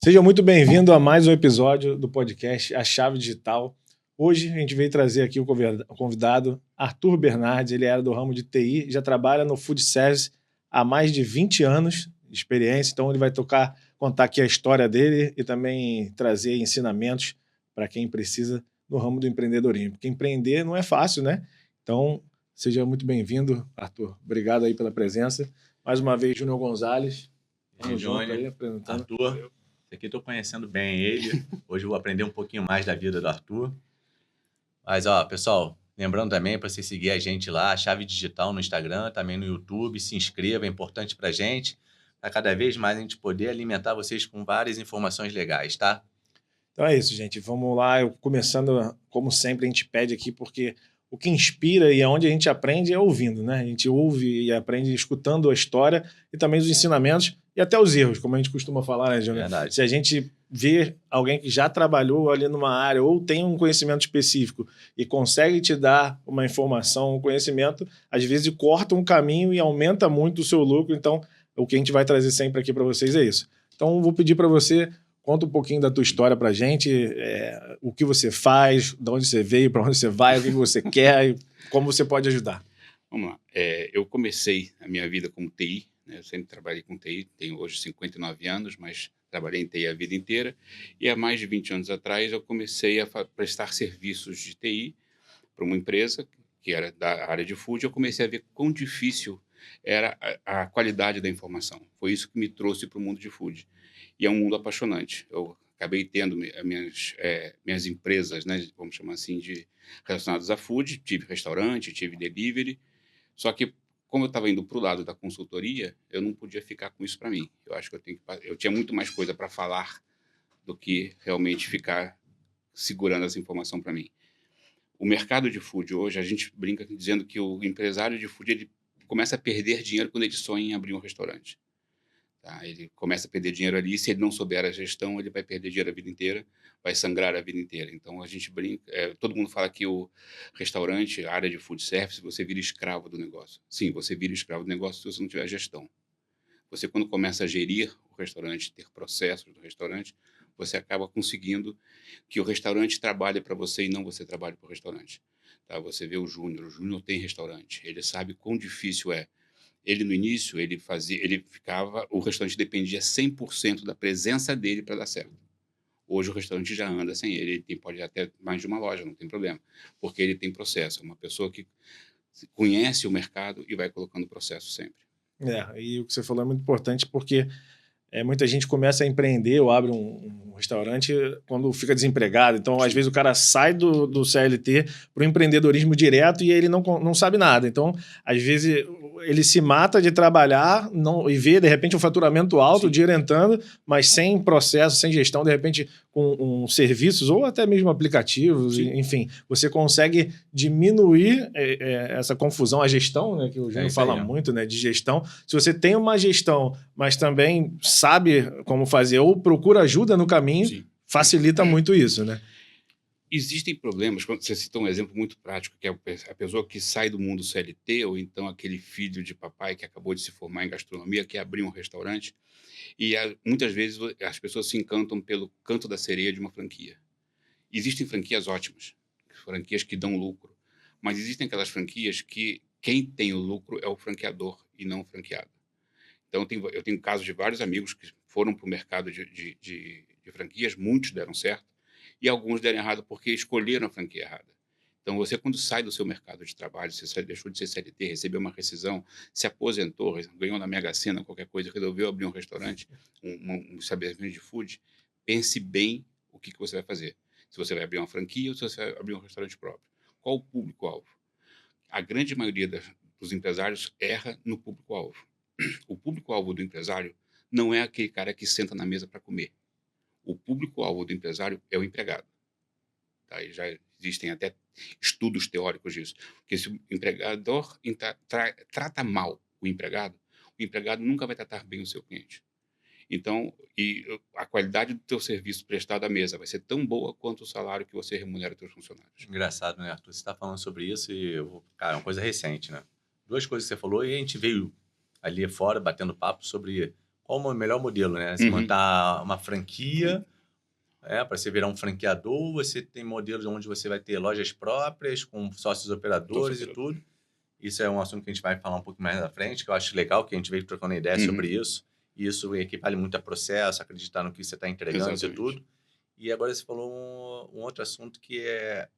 Seja muito bem-vindo a mais um episódio do podcast A Chave Digital. Hoje a gente veio trazer aqui o convidado Arthur Bernardes. Ele era do ramo de TI, já trabalha no Food Service há mais de 20 anos de experiência, então ele vai contar aqui a história dele e também trazer ensinamentos para quem precisa no ramo do empreendedorismo, porque empreender não é fácil, né? Então, seja muito bem-vindo, Arthur. Obrigado aí pela presença. Mais uma vez, Júnior Gonzalez. Vamos junto aí, apresentando. Arthur, aqui estou conhecendo bem ele. Hoje eu vou aprender um pouquinho mais da vida do Arthur. Mas, pessoal, lembrando também para você seguir a gente lá, a Chave Digital no Instagram, também no YouTube. Se inscreva, é importante para a gente. Para cada vez mais a gente poder alimentar vocês com várias informações legais, tá? Então é isso, gente. Vamos lá. Começando, como sempre, a gente pede aqui, porque o que inspira e onde a gente aprende é ouvindo, né? A gente ouve e aprende escutando a história e também os ensinamentos e até os erros, como a gente costuma falar, né, Júnior? Verdade. Se a gente vê alguém que já trabalhou ali numa área ou tem um conhecimento específico e consegue te dar uma informação, um conhecimento, às vezes corta um caminho e aumenta muito o seu lucro. Então, o que a gente vai trazer sempre aqui para vocês é isso. Então, vou pedir para você... Conta um pouquinho da tua história pra gente, o que você faz, de onde você veio, para onde você vai, o que você quer e como você pode ajudar. Vamos lá. Eu comecei a minha vida como TI, né? Eu sempre trabalhei com TI, tenho hoje 59 anos, mas trabalhei em TI a vida inteira. E há mais de 20 anos atrás eu comecei a prestar serviços de TI para uma empresa que era da área de food. Eu comecei a ver quão difícil era a qualidade da informação. Foi isso que me trouxe para o mundo de food. E é um mundo apaixonante. Eu acabei tendo minhas empresas, né, vamos chamar assim, relacionadas a food. Tive restaurante, tive delivery. Só que, como eu estava indo para o lado da consultoria, eu não podia ficar com isso para mim. Eu acho que eu tinha muito mais coisa para falar do que realmente ficar segurando essa informação para mim. O mercado de food hoje, a gente brinca dizendo que o empresário de food ele começa a perder dinheiro quando ele sonha em abrir um restaurante. Tá? Ele começa a perder dinheiro ali, se ele não souber a gestão, ele vai perder dinheiro a vida inteira, vai sangrar a vida inteira. Então a gente brinca, todo mundo fala que o restaurante, a área de food service, você vira escravo do negócio. Sim, você vira escravo do negócio se você não tiver gestão. Você, quando começa a gerir o restaurante, ter processos do restaurante, você acaba conseguindo que o restaurante trabalhe para você e não você trabalhe para o restaurante. Tá? Você vê o Júnior tem restaurante, ele sabe quão difícil é. Ele, no início, o restaurante dependia 100% da presença dele para dar certo. Hoje o restaurante já anda sem ele pode até mais de uma loja, não tem problema, porque ele tem processo, é uma pessoa que conhece o mercado e vai colocando processo sempre. E o que você falou é muito importante porque muita gente começa a empreender ou abre um restaurante quando fica desempregado. Então, às vezes, o cara sai do CLT para o empreendedorismo direto e ele não sabe nada. Então, às vezes, ele se mata de trabalhar e vê, de repente, um faturamento alto, o dinheiro entrando, mas sem processo, sem gestão, de repente, com serviços ou até mesmo aplicativos, enfim, você consegue diminuir essa confusão, a gestão, né, que o Júnior fala muito, né, de gestão. Se você tem uma gestão, mas também sabe como fazer ou procura ajuda no caminho, facilita muito isso, né? Existem problemas, quando você citou um exemplo muito prático, que é a pessoa que sai do mundo CLT, ou então aquele filho de papai que acabou de se formar em gastronomia, que abriu um restaurante, e muitas vezes as pessoas se encantam pelo canto da sereia de uma franquia. Existem franquias ótimas, franquias que dão lucro, mas existem aquelas franquias que quem tem o lucro é o franqueador e não o franqueado. Então, eu tenho casos de vários amigos que foram para o mercado de franquias, muitos deram certo, e alguns deram errado porque escolheram a franquia errada. Então, você, quando sai do seu mercado de trabalho, você deixou de ser CLT, recebeu uma rescisão, se aposentou, ganhou na Mega Sena, qualquer coisa, resolveu abrir um restaurante, um estabelecimento de food, pense bem o que você vai fazer. Se você vai abrir uma franquia ou se você vai abrir um restaurante próprio. Qual o público-alvo? A grande maioria dos empresários erra no público-alvo. O público-alvo do empresário não é aquele cara que senta na mesa para comer. O público-alvo do empresário é o empregado. Tá? E já existem até estudos teóricos disso. Porque se o empregador trata mal o empregado nunca vai tratar bem o seu cliente. Então, a qualidade do teu serviço prestado à mesa vai ser tão boa quanto o salário que você remunera os seus funcionários. Engraçado, né, Arthur? Você está falando sobre isso e, cara, é uma coisa recente, né? Duas coisas que você falou e a gente veio ali fora batendo papo sobre qual o melhor modelo, né? Se montar uma franquia, para você virar um franqueador, você tem modelos onde você vai ter lojas próprias, com sócios operadores e tudo. Isso é um assunto que a gente vai falar um pouco mais na frente, que eu acho legal, que a gente veio trocando ideia sobre isso. E isso equivale muito a processo, acreditar no que você está entregando e tudo. E agora você falou um outro assunto que é...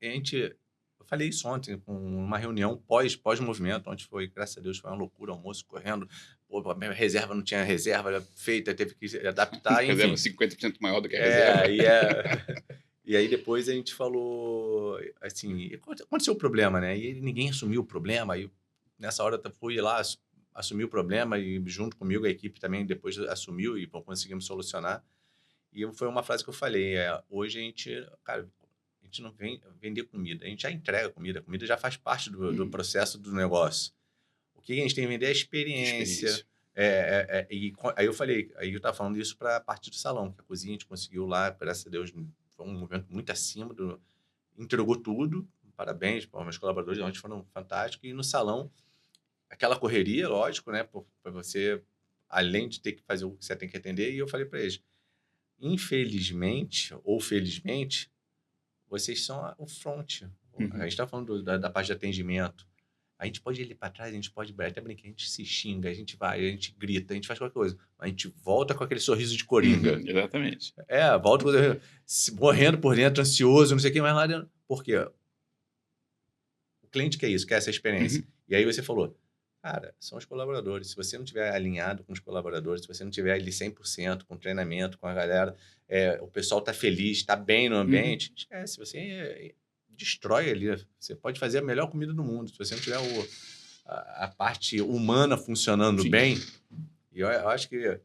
Eu falei isso ontem, com uma reunião pós-movimento, onde foi, graças a Deus, foi uma loucura, almoço correndo. Pô, a minha reserva não tinha reserva feita, teve que adaptar, enfim. Reserva 50% maior do que a reserva. E aí depois a gente falou, assim, aconteceu o problema, né? E ninguém assumiu o problema. Aí nessa hora eu fui lá, assumi o problema e junto comigo a equipe também depois assumiu e conseguimos solucionar. E foi uma frase que eu falei, hoje a gente, cara, a gente não vem vender comida, a gente já entrega comida, a comida já faz parte do processo do negócio. O que a gente tem que vender é experiência. E aí eu falei, aí eu estava falando isso para a parte do salão, que a cozinha a gente conseguiu lá, graças a Deus, foi um movimento muito acima, entregou tudo, parabéns para os meus colaboradores, onde foram fantásticos, e no salão, aquela correria, lógico, né, para você, além de ter que fazer o que você tem que atender, e eu falei para eles, infelizmente ou felizmente, vocês são o front. A gente está falando da parte de atendimento. A gente pode ir ali para trás, a gente pode até brincar, a gente se xinga, a gente vai, a gente grita, a gente faz qualquer coisa. A gente volta com aquele sorriso de coringa. Exatamente. Volta morrendo por dentro, ansioso, não sei o que, mas lá dentro. Por quê? O cliente quer isso, quer essa experiência. E aí você falou, cara, são os colaboradores. Se você não estiver alinhado com os colaboradores, se você não estiver ali 100% com treinamento, com a galera, o pessoal está feliz, está bem no ambiente, esquece, você destrói ali. Você pode fazer a melhor comida do mundo. Se você não tiver a parte humana funcionando bem, e eu acho que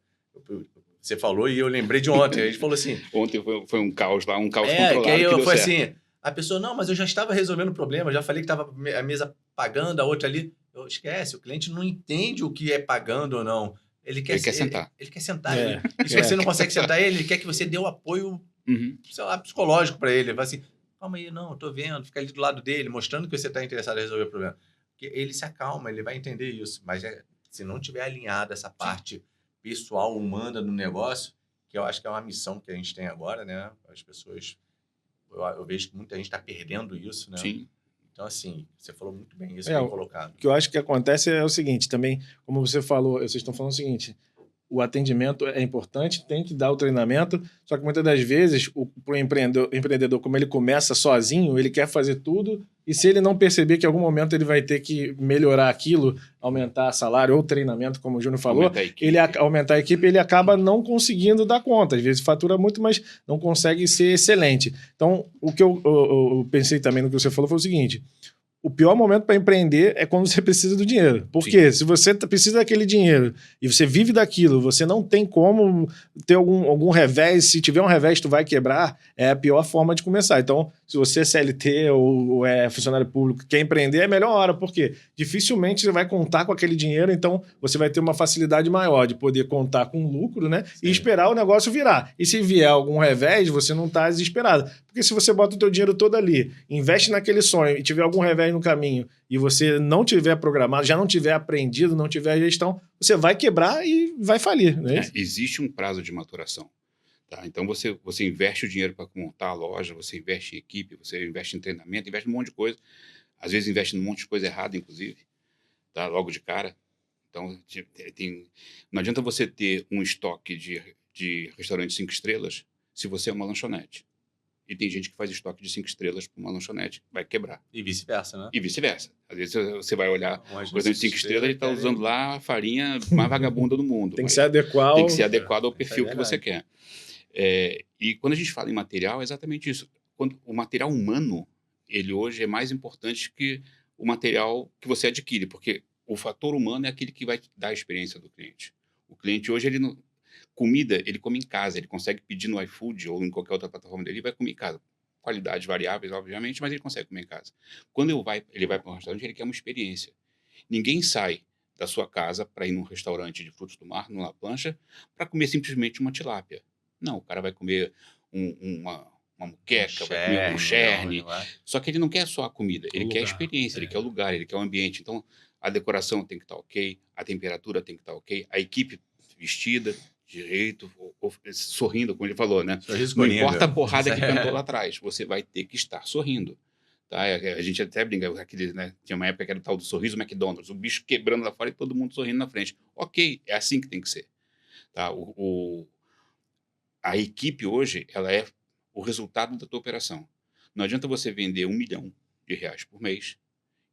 você falou e eu lembrei de ontem. A gente falou assim... Ontem foi um caos lá, um caos controlado que aí foi assim, a pessoa, não, mas eu já estava resolvendo o problema, já falei que estava a mesa pagando, a outra ali... Esquece, o cliente não entende o que é pagando ou não. Ele quer sentar. Ele quer sentar. E se você não consegue sentar ele quer que você dê o apoio, sei lá, psicológico para ele. Ele vai assim, calma aí, não, eu tô vendo. Fica ali do lado dele, mostrando que você está interessado em resolver o problema. Porque ele se acalma, ele vai entender isso. Mas se não tiver alinhado essa parte pessoal, humana do negócio, que eu acho que é uma missão que a gente tem agora, né? As pessoas... Eu vejo que muita gente está perdendo isso, né? Sim. Então, assim, você falou muito bem isso, bem colocado. O que eu acho que acontece é o seguinte, também, como você falou, vocês estão falando o seguinte, o atendimento é importante, tem que dar o treinamento, só que muitas das vezes, para o empreendedor, como ele começa sozinho, ele quer fazer tudo, e se ele não perceber que em algum momento ele vai ter que melhorar aquilo, aumentar salário ou treinamento, como o Júnior falou, aumentar a equipe, ele acaba não conseguindo dar conta. Às vezes fatura muito, mas não consegue ser excelente. Então, o que eu pensei também no que você falou foi o seguinte... O pior momento para empreender é quando você precisa do dinheiro. Porque se você precisa daquele dinheiro e você vive daquilo, você não tem como ter algum revés. Se tiver um revés, tu vai quebrar. É a pior forma de começar. Então, se você é CLT ou é funcionário público, quer empreender, é a melhor hora. Porque dificilmente você vai contar com aquele dinheiro, então você vai ter uma facilidade maior de poder contar com lucro, né? E esperar o negócio virar. E se vier algum revés, você não está desesperado. Porque se você bota o teu dinheiro todo ali, investe naquele sonho e tiver algum revés no caminho e você não tiver programado, já não tiver aprendido, não tiver gestão, você vai quebrar e vai falir. Não é isso? Existe um prazo de maturação. Tá? Então, você investe o dinheiro para montar a loja, você investe em equipe, você investe em treinamento, investe em um monte de coisa. Às vezes investe em um monte de coisa errada, inclusive, tá? Logo de cara. Então, não adianta você ter um estoque de restaurante 5 estrelas se você é uma lanchonete. E tem gente que faz estoque de 5 estrelas para uma lanchonete, vai quebrar. E vice-versa, né? E vice-versa. Às vezes você vai olhar o restaurante de 5 estrelas, ele está usando lá a farinha mais vagabunda do mundo. Tem que ser adequado. Tem que ser adequado ao perfil que você quer. E quando a gente fala em material, é exatamente isso. O material humano, ele hoje é mais importante que o material que você adquire, porque o fator humano é aquele que vai dar a experiência do cliente. O cliente hoje, ele não... Comida, ele come em casa, ele consegue pedir no iFood ou em qualquer outra plataforma dele, ele vai comer em casa. Qualidades variáveis, obviamente, mas ele consegue comer em casa. Quando ele vai para um restaurante, ele quer uma experiência. Ninguém sai da sua casa para ir num restaurante de frutos do mar, numa plancha, para comer simplesmente uma tilápia. Não, o cara vai comer uma muqueca, vai comer um cherne. Só que ele não quer só a comida, ele quer a experiência, ele quer o lugar, ele quer o ambiente. Então, a decoração tem que estar ok, a temperatura tem que estar ok, a equipe vestida direito, sorrindo, como ele falou, né? Sorriso Não coringa. importa a porrada que cantou lá atrás, você vai ter que estar sorrindo. Tá? A gente até brinca, né? Tinha uma época que era o tal do sorriso McDonald's, o bicho quebrando lá fora e todo mundo sorrindo na frente. Ok, é assim que tem que ser. Tá? A equipe hoje, ela é o resultado da tua operação. Não adianta você vender R$1 milhão por mês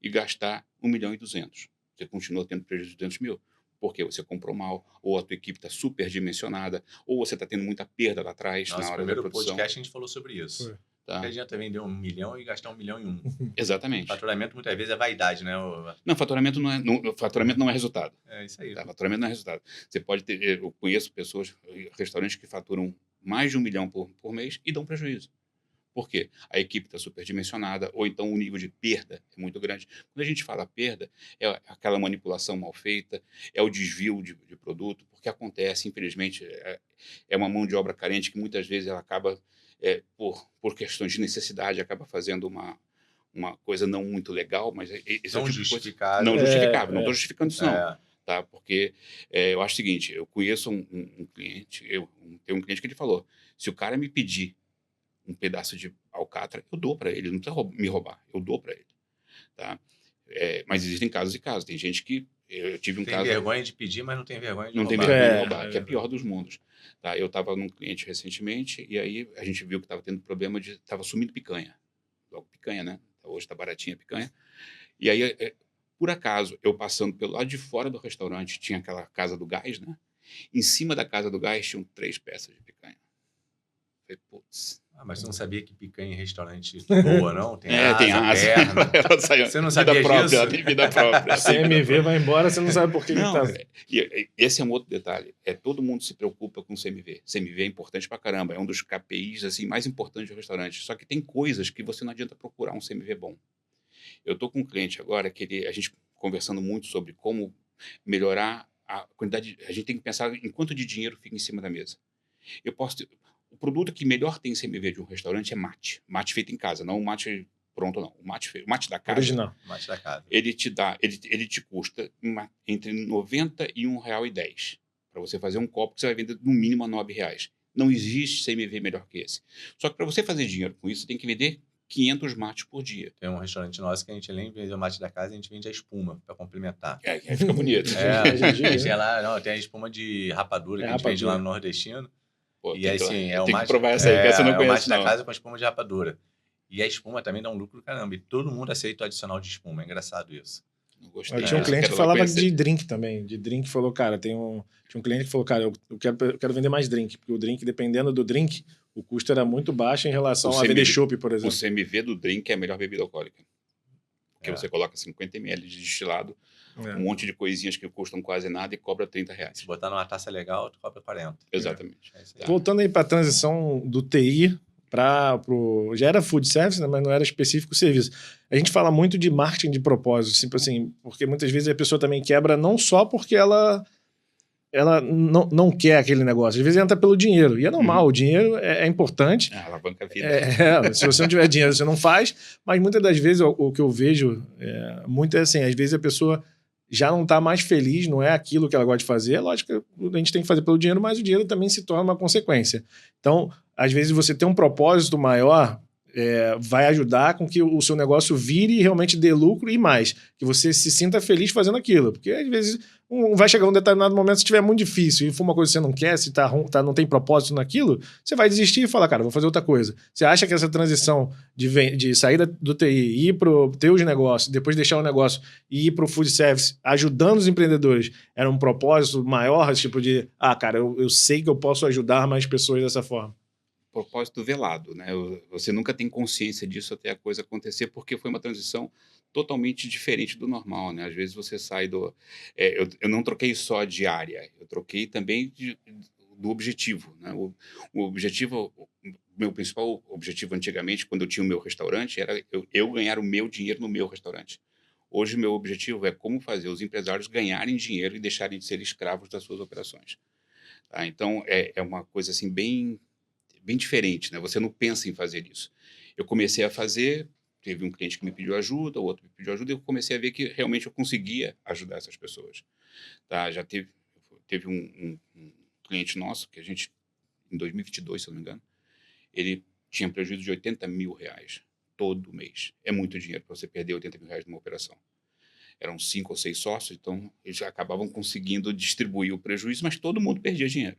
e gastar 1.200.000. Você continua tendo prejuízo de 200 mil. Porque você comprou mal, ou a tua equipe está superdimensionada, ou você está tendo muita perda lá atrás na hora da primeiro produção. podcast a gente falou sobre isso. Tá? Não adianta vender 1 milhão e gastar 1 milhão e 1. Exatamente. Faturamento muitas vezes é vaidade, né? Não, faturamento não é resultado. É isso aí. Tá? Faturamento não é resultado. Você pode ter, eu conheço pessoas, restaurantes que faturam mais de 1 milhão por mês e dão prejuízo. Por quê? A equipe está superdimensionada, ou então o nível de perda é muito grande. Quando a gente fala perda, é aquela manipulação mal feita, é o desvio de produto, porque acontece, infelizmente, é uma mão de obra carente que muitas vezes ela acaba, por questões de necessidade, acaba fazendo uma coisa não muito legal, mas esse Não é o tipo justificável. não justificável, não estou justificando isso não. É. Tá? Porque eu acho o seguinte, eu conheço um cliente, tem um cliente que ele falou, se o cara me pedir um pedaço de alcatra, eu dou para ele, não precisa me roubar, eu dou para ele. Tá? Mas existem casos e casos, tem gente que, eu tive um caso... Tem vergonha de pedir, mas não tem vergonha de não roubar. tem vergonha de roubar, que é a pior dos mundos. Tá? Eu estava num cliente recentemente, e aí a gente viu que estava tendo problema de... Estava sumindo picanha. Logo picanha, né? Hoje está baratinha a picanha. E aí, por acaso, eu passando pelo lado de fora do restaurante, tinha aquela casa do gás, né? Em cima da casa do gás tinham 3 peças de picanha. Falei, putz... mas você não sabia que picanha em restaurante boa, não? Tem tem asa. perna. Você não sabia disso? Ela tem vida própria. CMV vai embora, você não sabe por que Não, tá... Esse é um outro detalhe. Todo mundo se preocupa com CMV. CMV é importante pra caramba. É um dos KPIs assim, mais importantes do restaurante. Só que tem coisas que você não adianta procurar um CMV bom. Eu tô com um cliente agora que a gente conversando muito sobre como melhorar a quantidade. A gente tem que pensar em quanto de dinheiro fica em cima da mesa. O produto que melhor tem CMV de um restaurante é mate. Mate feito em casa, não o mate pronto, não. O mate da casa. Original. Mate da casa. Ele te custa entre R$90 e R$1,10 para você fazer um copo que você vai vender no mínimo a R$9. Não existe CMV melhor que esse. Só que para você fazer dinheiro com isso, você tem que vender 500 mates por dia. Tem um restaurante nosso que a gente nem vende o mate da casa, a gente vende a espuma para complementar. Aí fica bonito. Tem lá, não, tem a espuma de rapadura que a gente vende lá no Nordestino. Pô, E aí, sim, é o tem mate. que provar essa aí, que essa eu não é o conheço, mate da casa com espuma de rapadura. E a espuma também dá um lucro caramba. E todo mundo aceita o adicional de espuma. É engraçado isso. Não gostei. Eu tinha um disso, cliente quero que falava conhecer. de drink também. De drink, falou, cara, tinha um cliente que falou, cara, eu quero vender mais drink. Porque o drink, dependendo do drink, o custo era muito baixo em relação a vender chopp, por O exemplo. CMV do drink é a melhor bebida alcoólica. Porque você coloca 50 ml de destilado, um monte de coisinhas que custam quase nada e cobra R$30. Se botar numa taça legal, tu cobra 40. Exatamente. É isso aí. Voltando aí para a transição do TI para pro... Já era food service, né, mas não era específico serviço. A gente fala muito de marketing de propósito, tipo assim, porque muitas vezes a pessoa também quebra não só porque ela não quer aquele negócio. Às vezes entra pelo dinheiro. E é normal, o dinheiro é importante. Alavanca a vida. Se você não tiver dinheiro, você não faz. Mas muitas das vezes o que eu vejo muito é assim, às vezes a pessoa já não está mais feliz, não é aquilo que ela gosta de fazer. É lógico que a gente tem que fazer pelo dinheiro, mas o dinheiro também se torna uma consequência. Então, às vezes você ter um propósito maior vai ajudar com que o seu negócio vire e realmente dê lucro e mais. Que você se sinta feliz fazendo aquilo. Porque às vezes vai chegar um determinado momento, se estiver muito difícil e for uma coisa que você não quer, se não tem propósito naquilo, você vai desistir e falar, cara, vou fazer outra coisa. Você acha que essa transição de sair do TI, ir para o teu negócio, depois deixar o negócio e ir para o food service, ajudando os empreendedores, era um propósito maior, tipo de, cara, eu sei que eu posso ajudar mais pessoas dessa forma? Propósito velado, né? Você nunca tem consciência disso até a coisa acontecer, porque foi uma transição totalmente diferente do normal, né? Às vezes você sai do... eu não troquei só de área, eu troquei também do objetivo, né? Meu principal objetivo antigamente, quando eu tinha o meu restaurante, era eu ganhar o meu dinheiro no meu restaurante. Hoje, meu objetivo é como fazer os empresários ganharem dinheiro e deixarem de ser escravos das suas operações. Tá? Então, é uma coisa assim bem diferente, né? Você não pensa em fazer isso. Eu comecei a fazer, teve um cliente que me pediu ajuda, o outro me pediu ajuda, e eu comecei a ver que realmente eu conseguia ajudar essas pessoas. Tá? Já teve teve um cliente nosso, que a gente, em 2022, se eu não me engano, ele tinha prejuízo de R$80 mil todo mês. É muito dinheiro para você perder R$80 mil numa operação. Eram 5 ou 6 sócios, então eles acabavam conseguindo distribuir o prejuízo, mas todo mundo perdia dinheiro.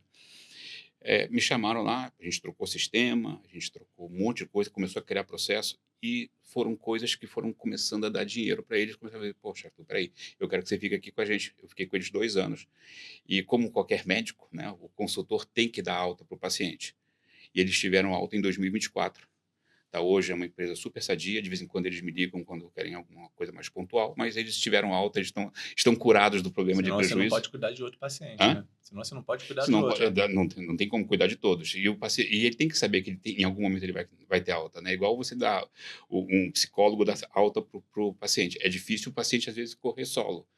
Me chamaram lá, a gente trocou sistema, a gente trocou um monte de coisa, começou a criar processo, e foram coisas que foram começando a dar dinheiro para eles. Começaram a dizer, poxa, Arthur, peraí, eu quero que você fique aqui com a gente. Eu fiquei com eles 2 anos. E como qualquer médico, né, o consultor tem que dar alta para o paciente. E eles tiveram alta em 2024. Tá, hoje é uma empresa super sadia, de vez em quando eles me ligam quando querem alguma coisa mais pontual, mas eles tiveram alta, eles estão curados do problema de prejuízo. Senão você não pode cuidar de outro paciente, Hã? né? Senão você não pode cuidar Senão, do outro. Né? não tem como cuidar de todos. E ele tem que saber que em algum momento ele vai ter alta, né? Igual você dá um psicólogo dá alta para o paciente. É difícil o paciente, às vezes, correr solo.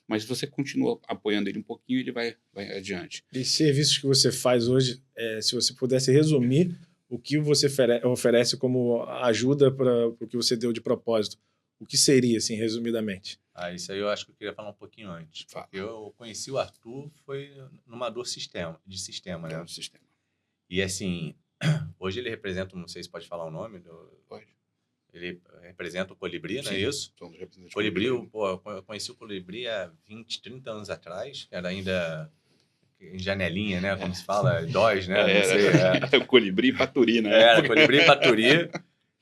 Mas se você continua apoiando ele um pouquinho, ele vai adiante. E serviços que você faz hoje, se você pudesse resumir o que você oferece como ajuda para o que você deu de propósito, o que seria, assim, resumidamente? Isso aí eu acho que eu queria falar um pouquinho antes. Porque eu conheci o Arthur, foi numa dor de sistema, né? Sistema. E assim, hoje ele representa, não sei se pode falar o nome. Pode. Ele representa o Colibri, não é Sim, isso? Colibri, eu conheci o Colibri há 20, 30 anos atrás, era ainda em janelinha, né? Como se fala, DOS, né? Não sei, o Colibri e Paturi, né? Era, Colibri e Paturi.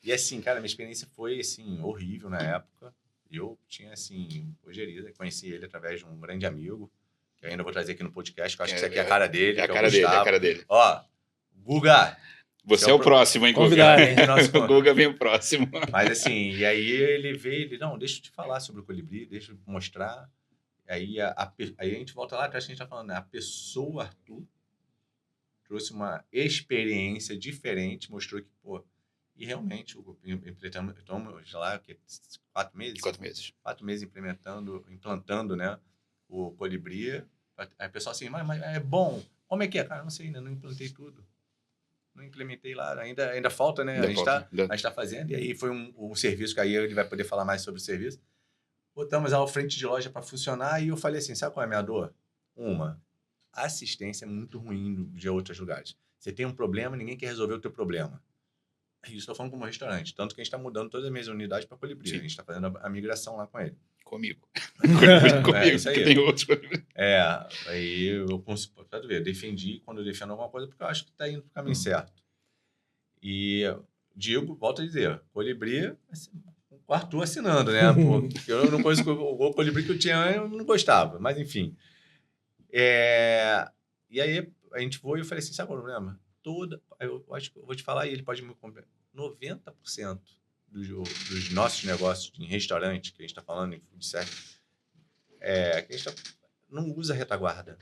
E assim, cara, minha experiência foi, assim, horrível na época. Eu tinha, assim, ojeriza, conheci ele através de um grande amigo, que eu ainda vou trazer aqui no podcast, que eu acho que isso aqui é a cara dele. É a cara dele, é a cara dele. Ó, Guga... Você é o próximo, hein, Guga? O Guga vem o próximo. Mas assim, e aí ele veio, não, deixa eu te falar sobre o Colibri, deixa eu te mostrar. Aí a gente volta lá atrás, que a gente tá falando, né? A pessoa Arthur trouxe uma experiência diferente, mostrou que, pô, e realmente, estamos lá, 4 meses? 4 meses. 4 meses implantando, né, o Colibri. Aí o pessoal assim, mas é bom, como é que é? Cara, não sei, ainda não implantei tudo. Não implementei lá, ainda falta, né? A gente está fazendo, e aí foi um serviço que aí ele vai poder falar mais sobre o serviço. Botamos a frente de loja para funcionar e eu falei assim, sabe qual é a minha dor? A assistência é muito ruim de outros lugares. Você tem um problema, ninguém quer resolver o teu problema. Isso estou falando como restaurante, tanto que a gente está mudando todas as minhas unidades para Colibri. Sim. A gente está fazendo a migração lá com ele. Comigo. Comigo, isso aí. Que tem outros. Aí eu defendi quando eu defendo alguma coisa, porque eu acho que está indo para o caminho certo. E digo, volto a dizer, Colibri, o Arthur assinando, né? Porque eu não conheço o Colibri que eu tinha, eu não gostava, mas enfim. E aí a gente foi e eu falei assim, sabe qual é o problema? Eu acho que eu vou te falar e ele pode me comprar. 90% dos nossos negócios em restaurante, que a gente está falando em food service, que a gente não usa retaguarda.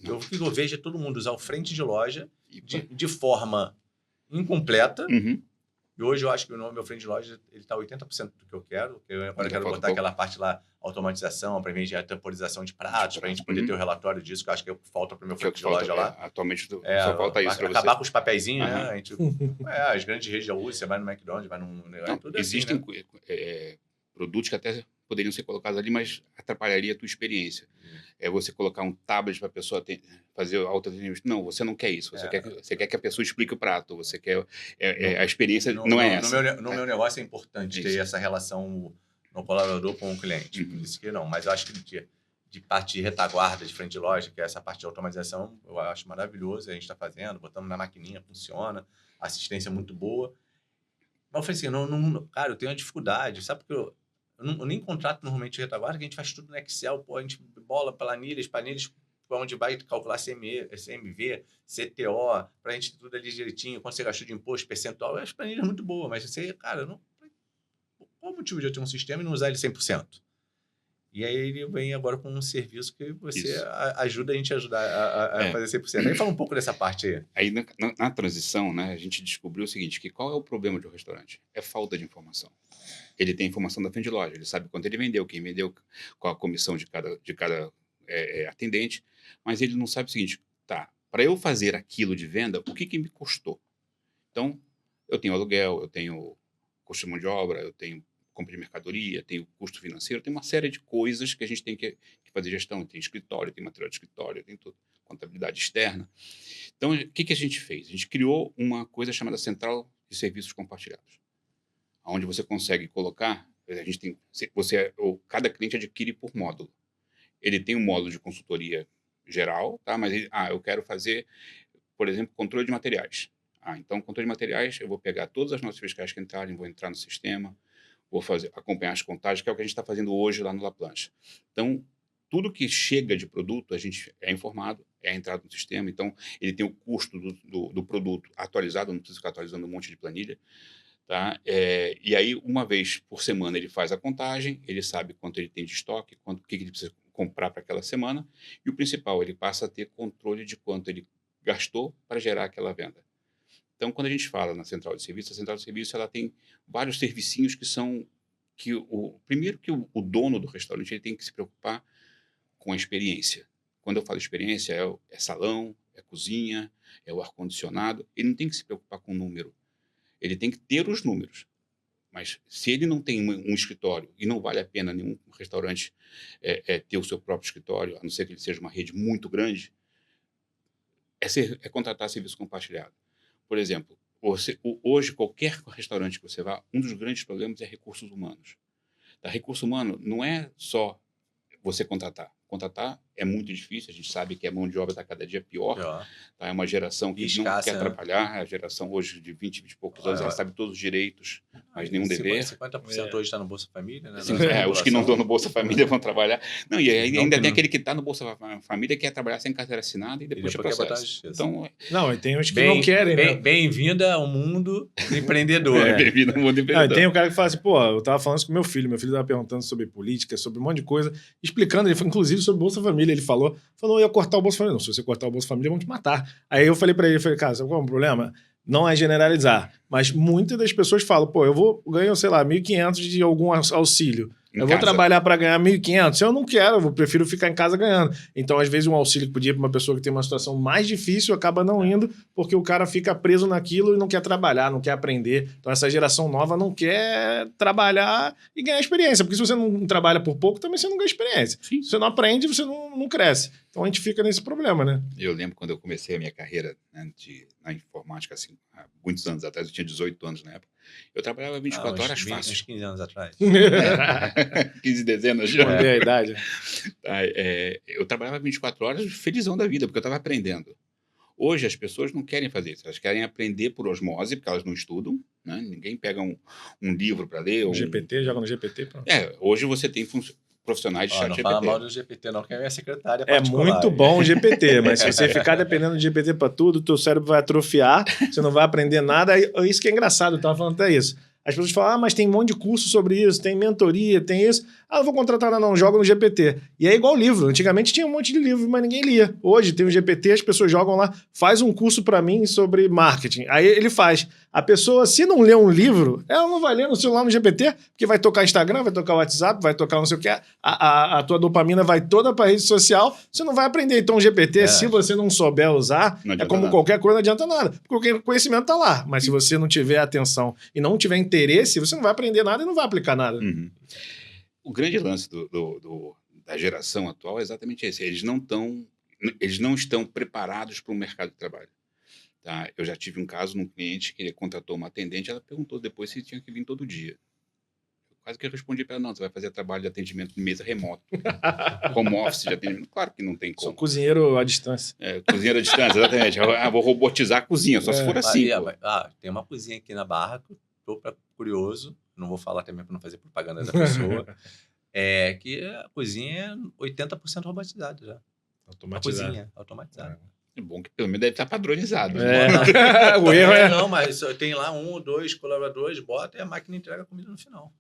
O que eu vejo é todo mundo usar o frente de loja de forma incompleta. Uhum. E hoje eu acho que o meu frente de loja está 80% do que eu quero. Eu agora quero botar aquela parte lá, automatização, para mim, a temporização de pratos, para a gente poder ter o relatório disso, que eu acho que falta para o meu frente de loja lá. Atualmente só falta isso para você. Acabar com os papeizinhos, né? A gente, as grandes redes já usam, você vai no McDonald's, vai num... tudo existem assim, né? Produtos que até poderiam ser colocados ali, mas atrapalharia a tua experiência. É você colocar um tablet para a pessoa fazer autoatendimento. Não, você não quer isso. Você quer que a pessoa explique o prato. Você quer... a experiência não é essa. No meu negócio é importante ter essa relação no colaborador com o cliente. Por isso que não. Mas eu acho que de parte de retaguarda, de frente de loja, que é essa parte de automatização, eu acho maravilhoso. A gente está fazendo, botamos na maquininha, funciona. Assistência muito boa. Mas eu falei assim, cara, eu tenho uma dificuldade. Sabe porque eu nem contrato normalmente de retaguarda, que a gente faz tudo no Excel, a gente bola planilhas para onde vai calcular CMV, CTO, para a gente tudo ali direitinho, quanto você gastou de imposto, percentual. As planilhas muito boas, mas você, cara, qual o motivo de eu ter um sistema e não usar ele 100%? E aí ele vem agora com um serviço que você ajuda a gente a fazer 100%. Aí fala um pouco dessa parte aí. Aí na transição, né, a gente descobriu o seguinte, que qual é o problema de um restaurante? É falta de informação. Ele tem informação da frente de loja, ele sabe quanto ele vendeu, quem vendeu, qual a comissão de cada atendente, mas ele não sabe o seguinte, para eu fazer aquilo de venda, o que me custou? Então, eu tenho aluguel, eu tenho custo de mão de obra, eu tenho compra de mercadoria, tem o custo financeiro, tem uma série de coisas que a gente tem que fazer gestão. Tem escritório, tem material de escritório, tem tudo, contabilidade externa. Então, o que a gente fez? A gente criou uma coisa chamada Central de Serviços Compartilhados, onde você consegue colocar, a gente tem, cada cliente adquire por módulo. Ele tem um módulo de consultoria geral, tá? Mas eu quero fazer, por exemplo, controle de materiais. Então, controle de materiais, eu vou pegar todas as notas fiscais que entrarem, vou entrar no sistema, vou acompanhar as contagens, que é o que a gente está fazendo hoje lá no LaPlanche. Então, tudo que chega de produto, a gente é informado, é entrado no sistema. Então, ele tem o custo do produto atualizado, não precisa ficar atualizando um monte de planilha. Tá? E aí, uma vez por semana, ele faz a contagem, ele sabe quanto ele tem de estoque, o que ele precisa comprar para aquela semana. E o principal, ele passa a ter controle de quanto ele gastou para gerar aquela venda. Então, quando a gente fala na central de serviço, a central de serviço ela tem vários servicinhos que são... primeiro que o dono do restaurante ele tem que se preocupar com a experiência. Quando eu falo experiência, é salão, é cozinha, é o ar-condicionado. Ele não tem que se preocupar com o número. Ele tem que ter os números. Mas se ele não tem um escritório, e não vale a pena nenhum restaurante ter o seu próprio escritório, a não ser que ele seja uma rede muito grande, é contratar serviço compartilhado. Por exemplo, hoje, qualquer restaurante que você vá, um dos grandes problemas é recursos humanos. Recurso humano não é só você contratar. Contratar é muito difícil, a gente sabe que a mão de obra está cada dia pior. Tá? É uma geração que não quer trabalhar, a geração hoje de 20 e poucos anos, ela sabe todos os direitos, mas nenhum dever. 50% hoje está no Bolsa Família, né? Os que não estão no Bolsa Família vão trabalhar. Não, e ainda tem aquele que está no Bolsa Família que quer trabalhar sem carteira assinada e depois processo. Então, e tem os que não querem, né? Bem-vinda ao mundo do empreendedor. Bem-vindo ao mundo do empreendedor. Tem um cara que fala assim, eu tava falando isso com meu filho estava perguntando sobre política, sobre um monte de coisa, explicando, ele falou, inclusive sobre Bolsa Família, ele falou, eu ia cortar o Bolsa Família. Não, se você cortar o Bolsa Família, vão te matar. Aí eu falei pra ele, cara, sabe qual é o problema? Não é generalizar, mas muitas das pessoas falam, eu ganho, sei lá, 1.500 de algum auxílio. Eu vou trabalhar para ganhar 1.500? Eu não quero, eu prefiro ficar em casa ganhando. Então, às vezes, um auxílio que podia ir para uma pessoa que tem uma situação mais difícil acaba não indo, porque o cara fica preso naquilo e não quer trabalhar, não quer aprender. Então, essa geração nova não quer trabalhar e ganhar experiência, porque se você não trabalha por pouco, também você não ganha experiência. Sim. Se você não aprende, você não cresce. Então, a gente fica nesse problema, né? Eu lembro quando eu comecei a minha carreira, né, na informática, assim, há muitos anos atrás, eu tinha 18 anos na época, eu trabalhava 24 horas fácil. Uns 15 anos atrás. 15 dezenas já. Esconder a idade. Eu trabalhava 24 horas felizão da vida, porque eu estava aprendendo. Hoje as pessoas não querem fazer isso, elas querem aprender por osmose, porque elas não estudam, né? Ninguém pega um livro para ler. GPT, joga no GPT. Pronto. Hoje você tem profissionais de chat GPT. Não fala mal do GPT não, que é minha secretária particular. É muito bom o GPT, mas se você ficar dependendo do GPT para tudo, o teu cérebro vai atrofiar, você não vai aprender nada. Isso que é engraçado, eu estava falando até isso. As pessoas falam, mas tem um monte de curso sobre isso, tem mentoria, tem isso. Não vou contratar não, joga no GPT. E é igual livro. Antigamente tinha um monte de livro, mas ninguém lia. Hoje tem o GPT, as pessoas jogam lá, faz um curso para mim sobre marketing. Aí ele faz. A pessoa, se não ler um livro, ela não vai ler no celular no GPT, porque vai tocar Instagram, vai tocar WhatsApp, vai tocar não sei o que. A tua dopamina vai toda para rede social, você não vai aprender. Então o GPT, se você não souber usar, é como qualquer coisa, não adianta nada. Porque o conhecimento tá lá. Mas se você não tiver atenção e não tiver interesse, você não vai aprender nada e não vai aplicar nada. Uhum. O grande lance da geração atual é exatamente esse. Eles não estão preparados para o mercado de trabalho. Tá? Eu já tive um caso num cliente que ele contratou uma atendente, ela perguntou depois se tinha que vir todo dia. Eu quase que respondi para ela, não, você vai fazer trabalho de atendimento de mesa remoto. Home office de atendimento. Claro que não tem como. Sou cozinheiro à distância. Cozinheiro à distância, exatamente. Vou robotizar a cozinha, só se for assim. Tem uma cozinha aqui na Barra, que eu estou curioso, não vou falar também para não fazer propaganda da pessoa, que a cozinha é 80% robotizada já. Automatizada. A cozinha, automatizada. É bom que pelo menos deve estar padronizado. O erro é... Não, mas tem lá 1 ou 2 colaboradores, bota e a máquina entrega a comida no final.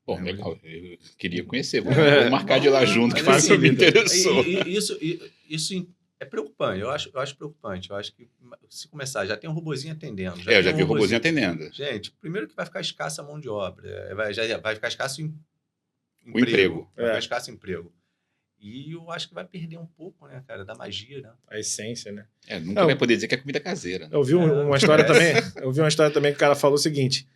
Bom, legal. Eu queria conhecer. Vou marcar de lá junto, que assim, me interessou. Isso é preocupante. Eu acho preocupante. Eu acho que se começar, já tem um robozinho atendendo. Eu já vi o robozinho atendendo. Gente, primeiro que vai ficar escassa a mão de obra. Vai ficar escasso o emprego. Vai ficar escasso emprego. E eu acho que vai perder um pouco, né, cara, da magia, né? A essência, né? Nunca vai poder dizer que é comida caseira. Né? Eu vi uma história também. Eu vi uma história também que o cara falou o seguinte: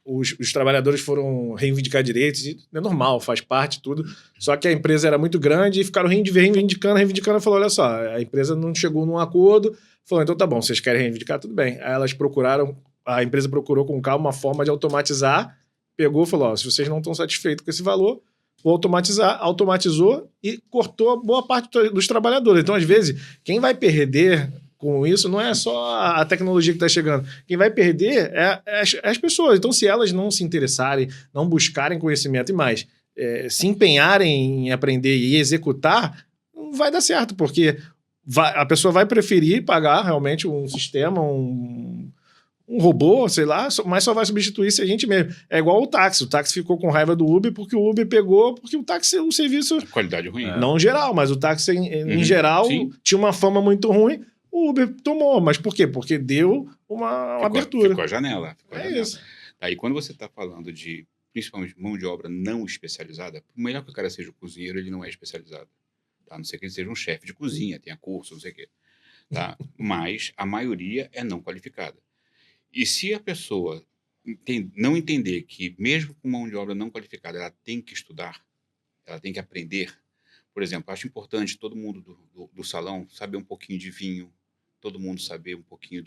os trabalhadores foram reivindicar direitos, e é normal, faz parte, tudo. Só que a empresa era muito grande e ficaram reivindicando, e falou, olha só, a empresa não chegou num acordo, falou, então tá bom, vocês querem reivindicar, tudo bem. Aí a empresa procurou com calma uma forma de automatizar, pegou e falou, ó, se vocês não estão satisfeitos com esse valor, vou automatizar, automatizou e cortou boa parte dos trabalhadores. Então, às vezes, quem vai perder com isso não é só a tecnologia que está chegando. Quem vai perder é as pessoas. Então, se elas não se interessarem, não buscarem conhecimento e mais, se empenharem em aprender e executar, não vai dar certo, porque a pessoa vai preferir pagar realmente um sistema, um robô, sei lá, mas só vai substituir se a gente mesmo. É igual o táxi. O táxi ficou com raiva do Uber porque o Uber pegou, porque o táxi é um serviço... A qualidade ruim. Não geral, mas o táxi em geral tinha uma fama muito ruim. O Uber tomou, mas por quê? Porque deu uma abertura. Ficou a janela. Isso. Aí quando você está falando de, principalmente, mão de obra não especializada, por melhor que o cara seja o cozinheiro, ele não é especializado. Tá? A não ser que ele seja um chefe de cozinha, tenha curso, não sei o quê. Tá? Mas a maioria é não qualificada. E se a pessoa não entender que, mesmo com mão de obra não qualificada, ela tem que estudar, ela tem que aprender. Por exemplo, acho importante todo mundo do salão saber um pouquinho de vinho, todo mundo saber um pouquinho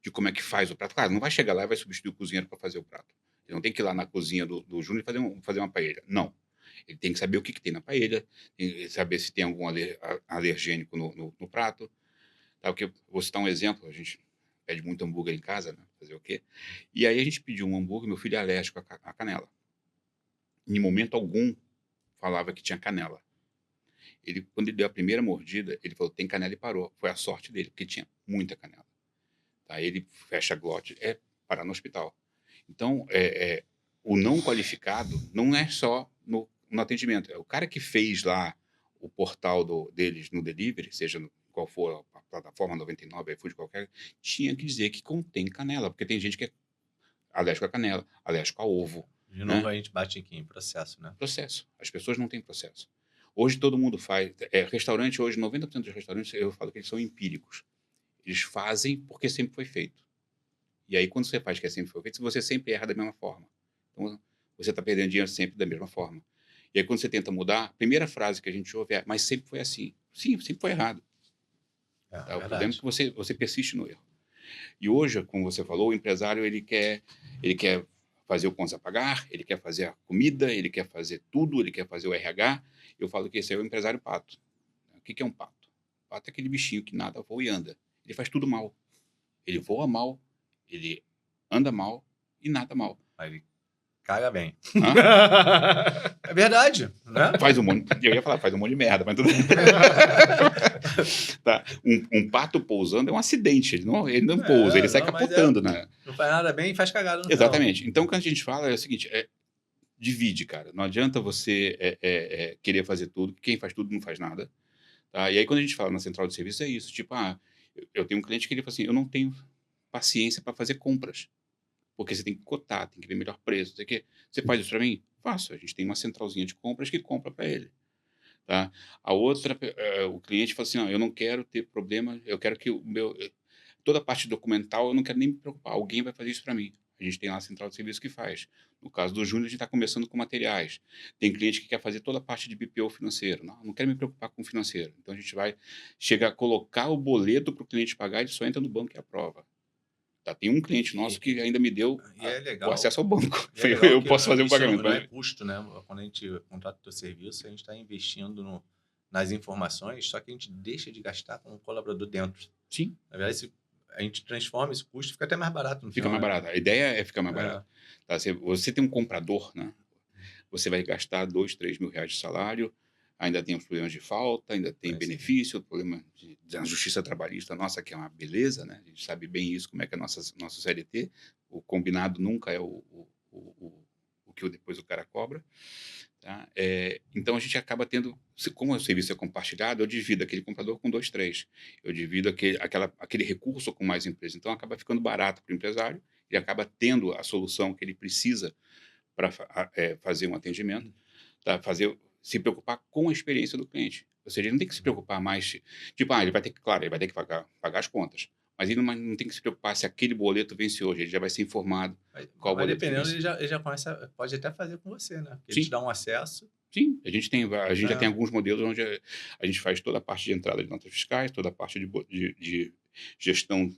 de como é que faz o prato. Claro, não vai chegar lá e vai substituir o cozinheiro para fazer o prato. Ele não tem que ir lá na cozinha do Júnior e fazer uma paella. Não. Ele tem que saber o que tem na paella, saber se tem algum alergênico no prato. Tá? Porque, vou citar um exemplo, a gente pede muito hambúrguer em casa, né? Fazer o quê? E aí a gente pediu um hambúrguer, meu filho é alérgico à canela. Em momento algum, falava que tinha canela. Quando ele deu a primeira mordida, ele falou, tem canela, e parou. Foi a sorte dele, porque tinha muita canela. Tá? Ele fecha a glote, parar no hospital. Então, o não qualificado não é só no atendimento. É o cara que fez lá o portal deles no delivery, seja qual for a plataforma 99, iFood, qualquer, tinha que dizer que contém canela, porque tem gente que é alérgico à canela, alérgico a ovo. De novo, a gente bate aqui em processo, né? Processo. As pessoas não têm processo. Hoje todo mundo faz. Restaurante, hoje, 90% dos restaurantes, eu falo que eles são empíricos. Eles fazem porque sempre foi feito. E aí, quando você faz que sempre foi feito, você sempre erra da mesma forma. Então, você está perdendo dinheiro sempre da mesma forma. E aí, quando você tenta mudar, a primeira frase que a gente ouve é, mas sempre foi assim. Sim, sempre foi errado. Tá? O problema é que você persiste no erro. E hoje, como você falou, o empresário ele quer fazer o contas a pagar, ele quer fazer a comida, ele quer fazer tudo, ele quer fazer o RH. Eu falo que esse é o empresário pato. O que é um pato? O pato é aquele bichinho que nada, voa e anda. Ele faz tudo mal. Ele voa mal, ele anda mal e nada mal. Aí ele caga bem. Hã? É verdade, né? Eu ia falar, faz um monte de merda, mas tudo. Tá. Um pato pousando é um acidente. Ele não pousa, ele sai capotando, né? Não faz nada bem e faz cagada no Exatamente. Então, quando a gente fala, é o seguinte, divide, cara. Não adianta você querer fazer tudo, quem faz tudo não faz nada. Tá? E aí, quando a gente fala na central de serviço, é isso. Tipo, eu tenho um cliente que ele fala assim, eu não tenho paciência para fazer compras. Porque você tem que cotar, tem que ver melhor preço. Você faz isso para mim? Faço. A gente tem uma centralzinha de compras que compra para ele. Tá? A outra, o cliente fala assim, não, eu não quero ter problema, eu quero que toda a parte documental, eu não quero nem me preocupar, alguém vai fazer isso para mim. A gente tem lá a central de serviço que faz. No caso do Júnior, a gente está começando com materiais. Tem cliente que quer fazer toda a parte de BPO financeiro. Não quero me preocupar com o financeiro. Então, a gente chega a colocar o boleto para o cliente pagar, ele só entra no banco e aprova. Tá? Tem um cliente nosso que ainda me deu o acesso ao banco. Eu posso fazer um pagamento. Não é custo, né? Quando a gente contrata o teu serviço, a gente está investindo nas informações, só que a gente deixa de gastar com o colaborador dentro. Sim. Na verdade, a gente transforma esse custo, fica até mais barato. No final, mais barato. A ideia é ficar mais barato. Tá? Você tem um comprador, né? Você vai gastar 2, 3 mil reais de salário, ainda tem os problemas de falta, ainda tem benefício, o problema da justiça trabalhista nossa, que é uma beleza, né? A gente sabe bem isso, como é que é nosso CLT. O combinado nunca é o que depois o cara cobra. Tá? Então, a gente acaba tendo, como o serviço é compartilhado, eu divido aquele comprador com 2, 3. Eu divido aquele recurso com mais empresas. Então, acaba ficando barato para o empresário, ele acaba tendo a solução que ele precisa para fazer um atendimento, tá? Se preocupar com a experiência do cliente. Ou seja, ele não tem que se preocupar mais, tipo, ele vai ter que pagar as contas, Mas ele não tem que se preocupar se aquele boleto vence hoje, ele já vai ser informado qual Mas boleto dependendo, vence. ele já começa, pode até fazer com você, né? Porque ele Sim. te dá um acesso. Sim, a gente já tem alguns modelos onde a gente faz toda a parte de entrada de notas fiscais, toda a parte de gestão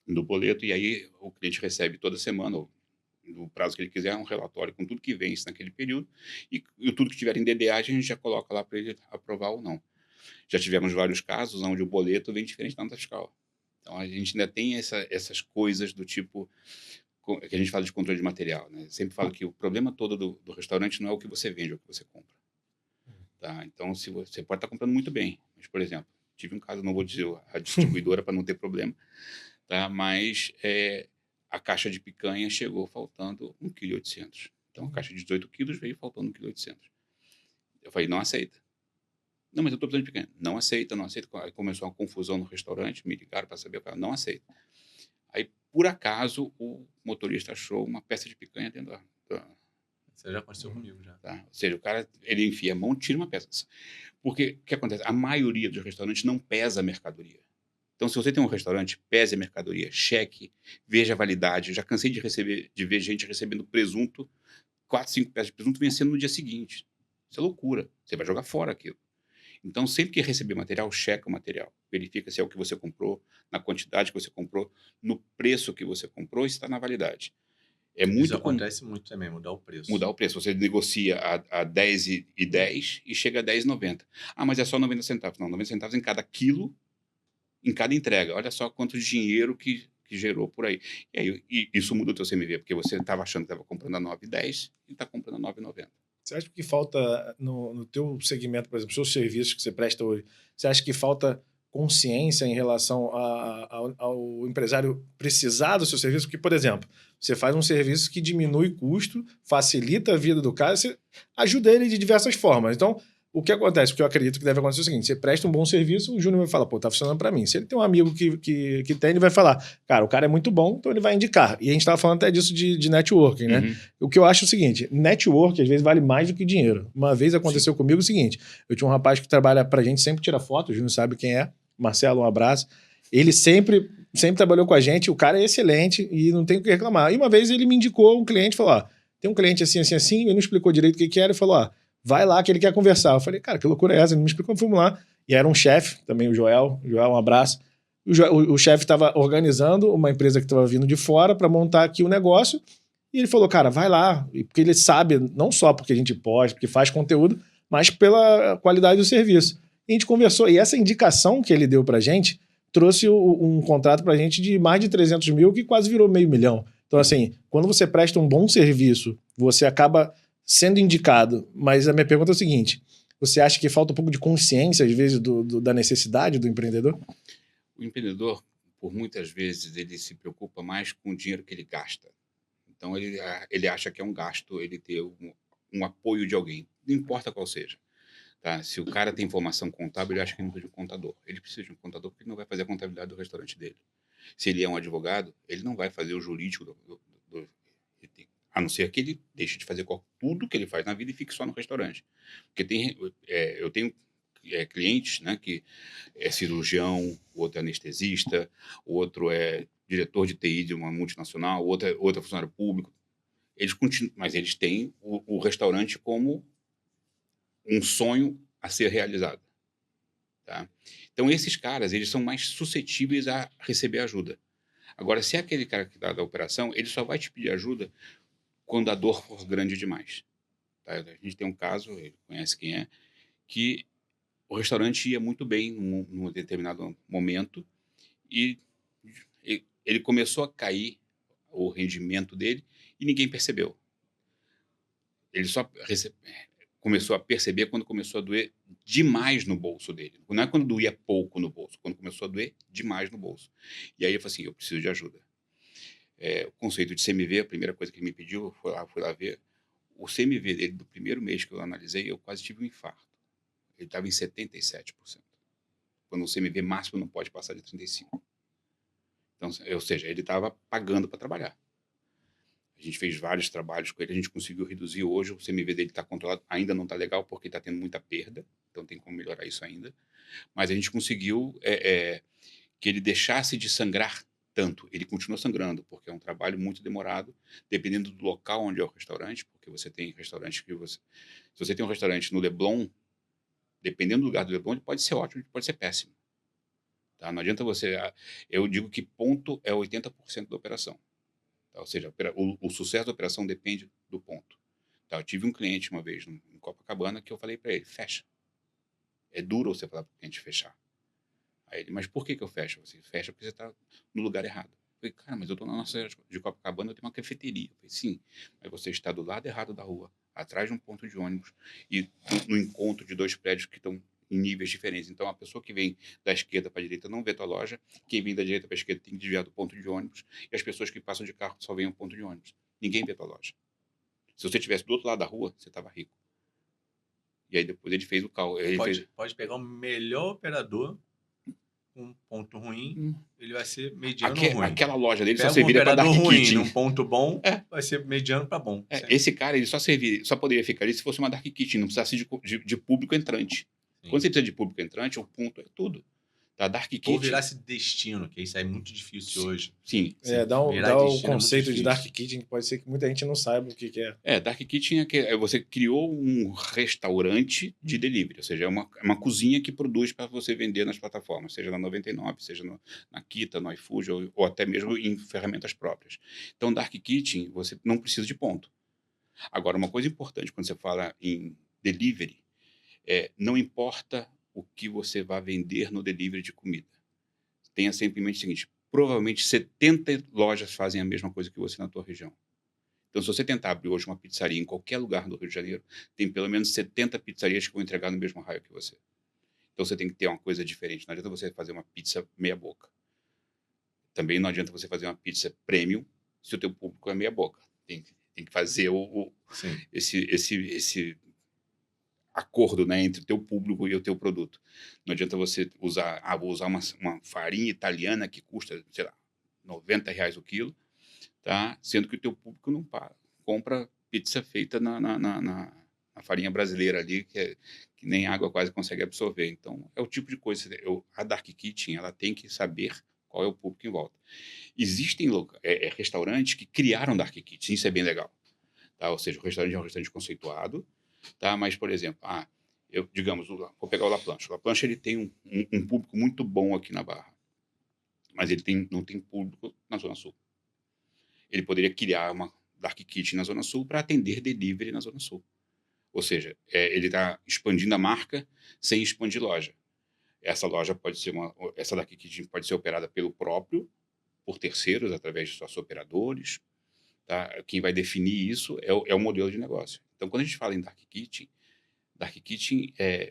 do boleto, e aí o cliente recebe toda semana, ou no prazo que ele quiser, um relatório com tudo que vence naquele período, e tudo que tiver em DDA a gente já coloca lá para ele aprovar ou não. Já tivemos vários casos onde o boleto vem diferente da nota fiscal. Então a gente ainda tem essas coisas do tipo que a gente fala de controle de material, né? Eu sempre falo que o problema todo do restaurante não é o que você vende, é o que você compra. Tá? Então, se você pode estar comprando muito bem, mas, por exemplo, tive um caso, não vou dizer a distribuidora para não ter problema, tá? Mas a caixa de picanha chegou faltando 1,8 kg. Então, a caixa de 18 quilos veio faltando 1,8 kg. Eu falei, não aceita. Não, mas eu estou precisando de picanha. Não aceita, não aceita. Aí começou uma confusão no restaurante, me ligaram para saber, eu falei, não aceita. Aí, por acaso, o motorista achou uma peça de picanha dentro da Isso já aconteceu comigo já. Tá? Ou seja, o cara, ele enfia a mão, tira uma peça. Porque o que acontece? A maioria dos restaurantes não pesa a mercadoria. Então, se você tem um restaurante, pese a mercadoria, cheque, veja a validade. Eu já cansei de ver gente recebendo presunto, 4, 5 peças de presunto vencendo no dia seguinte. Isso é loucura. Você vai jogar fora aquilo. Então, sempre que receber material, checa o material. Verifica se é o que você comprou, na quantidade que você comprou, no preço que você comprou e se está na validade. Isso acontece muito também, mudar o preço. Mudar o preço. Você negocia a 10,10 e chega a 10,90. Ah, mas é só 90 centavos. Não, 90 centavos em cada quilo, em cada entrega. Olha só quanto dinheiro que gerou por aí. E aí isso muda o teu CMV, porque você estava achando que estava comprando a 9,10 e está comprando a 9,90. Você acha que falta, no teu segmento, por exemplo, seus serviços que você presta hoje, você acha que falta consciência em relação ao empresário precisar do seu serviço? Porque, por exemplo, você faz um serviço que diminui custo, facilita a vida do cara, você ajuda ele de diversas formas. Então, o que acontece? O que eu acredito que deve acontecer é o seguinte: você presta um bom serviço, o Júnior vai falar, pô, tá funcionando para mim. Se ele tem um amigo que tem, ele vai falar, cara, o cara é muito bom, então ele vai indicar. E a gente estava falando até disso de networking, né? Uhum. O que eu acho é o seguinte: network às vezes vale mais do que dinheiro. Uma vez aconteceu comigo o seguinte: eu tinha um rapaz que trabalha pra gente, sempre tira foto, o Júnior sabe quem é, Marcelo, um abraço. Ele sempre trabalhou com a gente, o cara é excelente e não tem o que reclamar. E uma vez ele me indicou um cliente, falou, ó, tem um cliente assim, assim, assim, ele não explicou direito o que era, e falou, ó, vai lá que ele quer conversar. Eu falei, cara, que loucura é essa? Ele me explicou, fomos lá. E era um chefe, também o Joel, um abraço. O chefe estava organizando uma empresa que estava vindo de fora para montar aqui o negócio. E ele falou, cara, vai lá. Porque ele sabe, não só porque a gente posta, porque faz conteúdo, mas pela qualidade do serviço. E a gente conversou. E essa indicação que ele deu pra gente trouxe um contrato pra gente de mais de 300 mil, que quase virou $500 mil. Então, assim, quando você presta um bom serviço, você acaba sendo indicado. Mas a minha pergunta é o seguinte: você acha que falta um pouco de consciência, às vezes, da necessidade do empreendedor? O empreendedor, por muitas vezes, ele se preocupa mais com o dinheiro que ele gasta. Então, ele acha que é um gasto ele ter um apoio de alguém, não importa qual seja. Tá? Se o cara tem formação contábil, ele acha que não precisa de um contador. Ele precisa de um contador porque ele não vai fazer a contabilidade do restaurante dele. Se ele é um advogado, ele não vai fazer o jurídico a não ser que ele deixe de fazer tudo que ele faz na vida e fique só no restaurante. Porque eu tenho clientes, né, que é cirurgião, o outro é anestesista, o outro é diretor de TI de uma multinacional, o outro é funcionário público. Mas eles têm o restaurante como um sonho a ser realizado. Tá? Então, esses caras, eles são mais suscetíveis a receber ajuda. Agora, se é aquele cara que dá da operação, ele só vai te pedir ajuda quando a dor for grande demais. Tá? A gente tem um caso, ele conhece quem é, que o restaurante ia muito bem num determinado momento e ele começou a cair o rendimento dele e ninguém percebeu. Ele só começou a perceber quando começou a doer demais no bolso dele. Não é quando doía pouco no bolso, quando começou a doer demais no bolso. E aí ele falou assim, eu preciso de ajuda. O conceito de CMV, a primeira coisa que ele me pediu, eu fui lá ver. O CMV dele, do primeiro mês que eu analisei, eu quase tive um infarto. Ele estava em 77%. Quando o CMV máximo não pode passar de 35%. Então, ou seja, ele estava pagando para trabalhar. A gente fez vários trabalhos com ele, a gente conseguiu reduzir hoje, o CMV dele está controlado, ainda não está legal porque está tendo muita perda, então tem como melhorar isso ainda, mas a gente conseguiu que ele deixasse de sangrar tanto. Ele continua sangrando, porque é um trabalho muito demorado, dependendo do local onde é o restaurante, porque você tem restaurantes que você... Se você tem um restaurante no Leblon, dependendo do lugar do Leblon, ele pode ser ótimo, pode ser péssimo. Tá? Não adianta você... Eu digo que ponto é 80% da operação. Tá? Ou seja, o sucesso da operação depende do ponto. Tá? Eu tive um cliente uma vez em Copacabana que eu falei para ele, fecha. É duro você falar para o cliente fechar. Aí ele, mas por que eu fecho? Você fecha porque você está no lugar errado. Eu falei, cara, mas eu estou na nossa de Copacabana, eu tenho uma cafeteria. Eu falei, sim, mas você está do lado errado da rua, atrás de um ponto de ônibus e no encontro de dois prédios que estão em níveis diferentes. Então, a pessoa que vem da esquerda para a direita não vê tua loja, quem vem da direita para a esquerda tem que desviar do ponto de ônibus e as pessoas que passam de carro só veem o ponto de ônibus. Ninguém vê tua loja. Se você estivesse do outro lado da rua, você estava rico. E aí depois ele fez o cálculo. Pode pegar o melhor operador, um ponto ruim, ele vai ser mediano ruim. Aquela loja dele Pega só serviria para Dark Kitchen. Um ponto bom, vai ser mediano para bom. Esse cara ele só poderia ficar ali se fosse uma Dark Kitchen, não precisasse de público entrante. Sim. Quando você precisa de público entrante, o ponto é tudo. Da Dark Kitchen. Ou virar esse destino, que isso é muito difícil hoje. Sim. Dá o conceito de Dark Kitchen, que pode ser que muita gente não saiba o que é. Dark Kitchen você criou um restaurante de delivery, ou seja, é uma cozinha que produz para você vender nas plataformas, seja na 99, seja na Kita, no iFood, ou até mesmo em ferramentas próprias. Então, Dark Kitchen, você não precisa de ponto. Agora, uma coisa importante quando você fala em delivery, não importa o que você vai vender no delivery de comida. Tenha sempre em mente o seguinte, provavelmente 70 lojas fazem a mesma coisa que você na tua região. Então, se você tentar abrir hoje uma pizzaria em qualquer lugar do Rio de Janeiro, tem pelo menos 70 pizzarias que vão entregar no mesmo raio que você. Então, você tem que ter uma coisa diferente. Não adianta você fazer uma pizza meia boca. Também não adianta você fazer uma pizza premium se o teu público é meia boca. Tem que fazer esse acordo, né, entre o teu público e o teu produto. Não adianta você vou usar uma farinha italiana que custa, sei lá, R$90 o quilo, tá? Sendo que o teu público não compra pizza feita na farinha brasileira ali, que nem água quase consegue absorver. Então, é o tipo de coisa. A Dark Kitchen, ela tem que saber qual é o público em volta. Existem restaurantes que criaram Dark Kitchen, isso é bem legal. Tá? Ou seja, o restaurante é um restaurante conceituado, tá? Mas, por exemplo, digamos, vou pegar o La Planche. O La Planche ele tem um público muito bom aqui na Barra, mas ele não tem público na Zona Sul. Ele poderia criar uma Dark Kitchen na Zona Sul para atender delivery na Zona Sul. Ou seja, ele está expandindo a marca sem expandir loja. Essa Dark Kitchen pode ser operada por terceiros, através de sócios operadores. Tá? Quem vai definir isso é o modelo de negócio. Então, quando a gente fala em Dark Kitchen,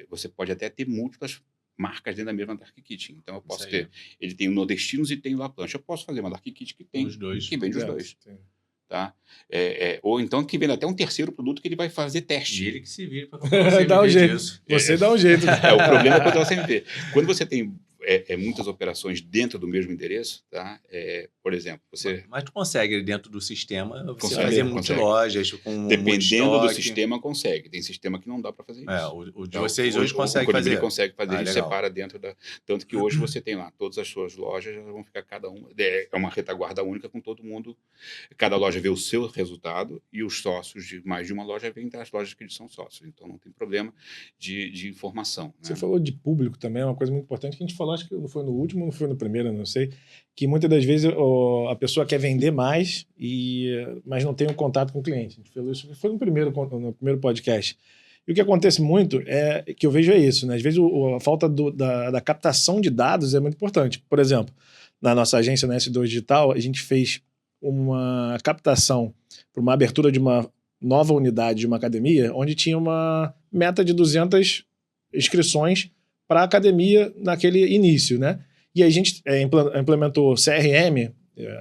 você pode até ter múltiplas marcas dentro da mesma Dark Kitchen. Então, eu posso ter... Ele tem o Nordestinos e tem o La Planche. Eu posso fazer uma Dark Kitchen que vende os dois. Sim. Tá? Ou então que vende até um terceiro produto que ele vai fazer teste. E ele que se vira para dá um jeito. Você dá um jeito. O problema é quando você CMV. Quando você tem muitas operações dentro do mesmo endereço, tá? Por exemplo, você... Mas tu consegue, dentro do sistema, você fazer multilojas com dependendo do sistema, consegue. Tem sistema que não dá para fazer isso. O de vocês hoje consegue fazer. Ele consegue fazer, ele separa dentro da... Tanto que hoje você tem lá, todas as suas lojas vão ficar cada uma... É uma retaguarda única com todo mundo. Cada loja vê o seu resultado e os sócios de mais de uma loja vêm das lojas que eles são sócios. Então, não tem problema de informação. Você falou de público também, é uma coisa muito importante que a gente falou, acho que não foi no último, não foi no primeiro, não sei, que muitas das vezes a pessoa quer vender mais, mas não tem um contato com o cliente. A gente falou isso, foi no primeiro podcast. E o que acontece muito que eu vejo isso, né? Às vezes a falta da captação de dados é muito importante. Por exemplo, na nossa agência, na S2 Digital, a gente fez uma captação para uma abertura de uma nova unidade de uma academia, onde tinha uma meta de 200 inscrições para a academia naquele início, né? E a gente implementou CRM,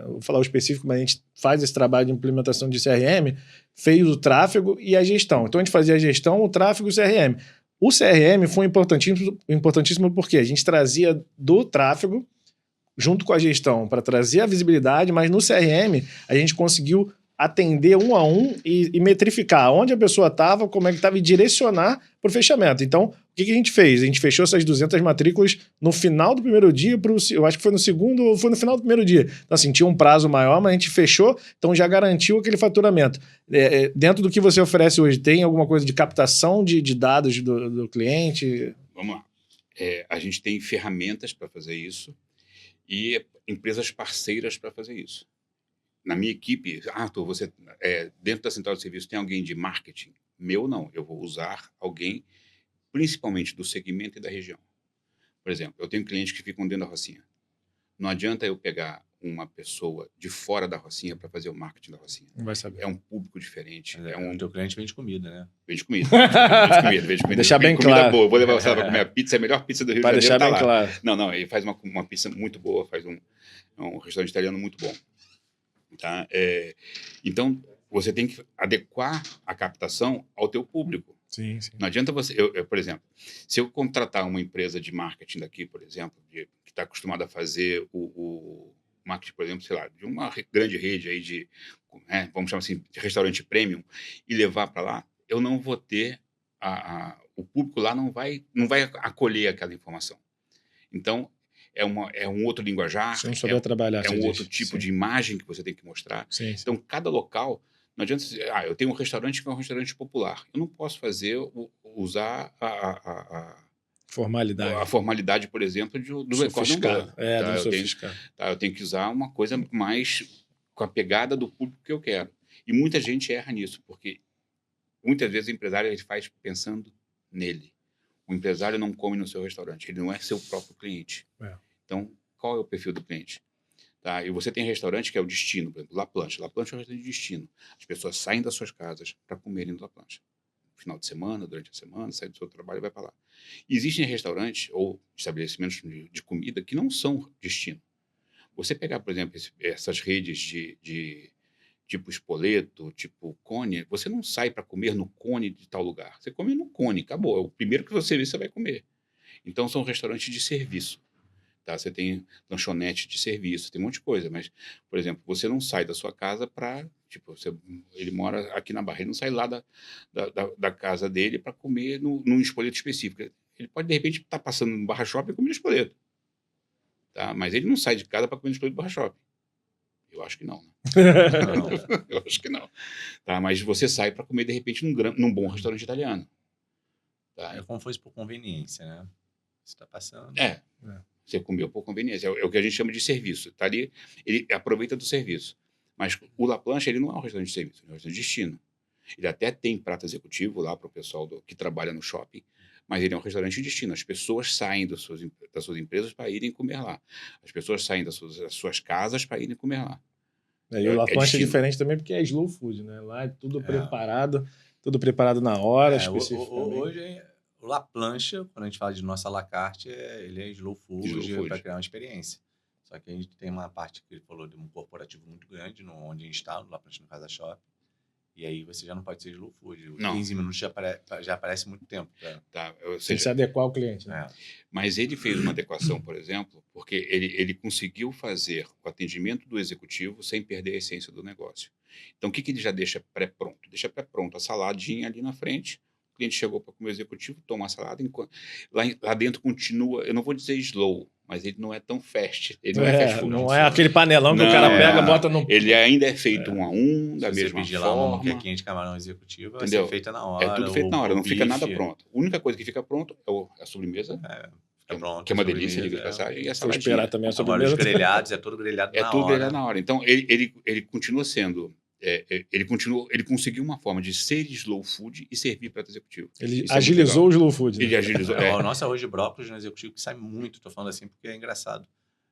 vou falar o específico, mas a gente faz esse trabalho de implementação de CRM, fez o tráfego e a gestão. Então a gente fazia a gestão, o tráfego e o CRM. O CRM foi importantíssimo porque a gente trazia do tráfego junto com a gestão para trazer a visibilidade, mas no CRM a gente conseguiu atender um a um e metrificar onde a pessoa estava, como é que estava e direcionar para o fechamento. Então, o que a gente fez? A gente fechou essas 200 matrículas no final do primeiro dia, eu acho que foi no segundo ou foi no final do primeiro dia. Então, assim, tinha um prazo maior, mas a gente fechou, então já garantiu aquele faturamento. Dentro do que você oferece hoje, tem alguma coisa de captação de dados do cliente? Vamos lá. A gente tem ferramentas para fazer isso e empresas parceiras para fazer isso. Na minha equipe, Arthur, você, dentro da central de serviço tem alguém de marketing? Meu não, eu vou usar alguém principalmente do segmento e da região. Por exemplo, eu tenho clientes que ficam dentro da Rocinha. Não adianta eu pegar uma pessoa de fora da Rocinha para fazer o marketing da Rocinha. Não vai saber. É um público diferente. O teu cliente vende comida, né? Vende comida. Vende comida. Deixar bem comida claro. boa. Vou levar você lá para comer a pizza, é a melhor pizza do Rio de Janeiro. Para deixar bem claro. Não, ele faz uma pizza muito boa, faz um restaurante italiano muito bom. Tá? Então, você tem que adequar a captação ao teu público. Sim, sim. Não adianta você... por exemplo, se eu contratar uma empresa de marketing daqui, por exemplo, que está acostumada a fazer o marketing, por exemplo, sei lá, de uma grande rede aí de, vamos chamar assim, de restaurante premium, e levar para lá, eu não vou ter... o público lá não vai acolher aquela informação. Então, é um outro linguajar, você não souber trabalhar, um outro tipo de imagem que você tem que mostrar. Sim. Então, cada local... Não adianta dizer, eu tenho um restaurante que é um restaurante popular. Eu não posso usar a formalidade, por exemplo, do sofisticado. Do sofisticado. Eu tenho que usar uma coisa mais com a pegada do público que eu quero. E muita gente erra nisso, porque muitas vezes o empresário ele faz pensando nele. O empresário não come no seu restaurante, ele não é seu próprio cliente. Então, qual é o perfil do cliente? Tá? E você tem restaurante que é o destino, por exemplo, La Plancha. La Plancha é um restaurante de destino. As pessoas saem das suas casas para comerem no La Plancha. No final de semana, durante a semana, sai do seu trabalho e vai para lá. E existem restaurantes ou estabelecimentos de comida que não são destino. Você pegar, por exemplo, essas redes de tipo Spoleto, tipo Cone, você não sai para comer no Cone de tal lugar. Você come no Cone, acabou. É o primeiro que você vê, você vai comer. Então, são restaurantes de serviço. Tá? Você tem lanchonete de serviço, tem um monte de coisa, mas, por exemplo, você não sai da sua casa para... Tipo, ele mora aqui na Barra, ele não sai lá da casa dele para comer num espoleto específico. Ele pode, de repente, estar passando no Barra Shopping e comer no espoleto. Tá? Mas ele não sai de casa para comer no espoleto do Barra Shopping. Eu acho que não. Né? Eu acho que não. Tá? Mas você sai para comer, de repente, num bom restaurante italiano. Tá? É como fosse por conveniência, né? Você está passando... Você comeu por conveniência. É o que a gente chama de serviço. Tá ali, ele aproveita do serviço. Mas o La Plancha, ele não é um restaurante de serviço, é um restaurante de destino. Ele até tem prato executivo lá para o pessoal que trabalha no shopping, mas ele é um restaurante de destino. As pessoas saem das suas empresas para irem comer lá. As pessoas saem das suas casas para irem comer lá. E o La Plancha é diferente também porque é slow food, né? Lá é tudo preparado na hora, especificamente. Hoje... O La Plancha, quando a gente fala de nossa à la carte, ele é slow food para criar uma experiência. Só que a gente tem uma parte que ele falou de um corporativo muito grande, onde a gente está, no La Plancha no Casa Shop. E aí você já não pode ser slow food. 15 minutos já aparece muito tempo. Tá, tem que se adequar ao cliente. Né? Mas ele fez uma adequação, por exemplo, porque ele conseguiu fazer o atendimento do executivo sem perder a essência do negócio. Então, o que ele já deixa pré-pronto? Deixa pré-pronto a saladinha ali na frente. O cliente chegou para comer o executivo, toma a salada, lá dentro continua, eu não vou dizer slow, mas ele não é tão fast. Ele não é fast food. Não é aquele panelão que o cara pega, bota no... Ele ainda é feito um a um, da mesma forma. Se você pedir lá uma moquequinha de camarão executivo, vai ser feita na hora. É tudo feito na hora, não fica nada pronto. A única coisa que fica pronto é a sobremesa, que é uma delícia, diga de passagem, e a saladinha. Esperar também a sobremesa. Agora, os grelhados, é tudo grelhado na hora. É tudo grelhado na hora. Então, ele continua sendo... ele conseguiu uma forma de ser slow food e servir prato executivo. Ele agilizou o slow food. Ele agilizou. O nosso arroz de brócolis no executivo que sai muito, tô falando assim porque é engraçado.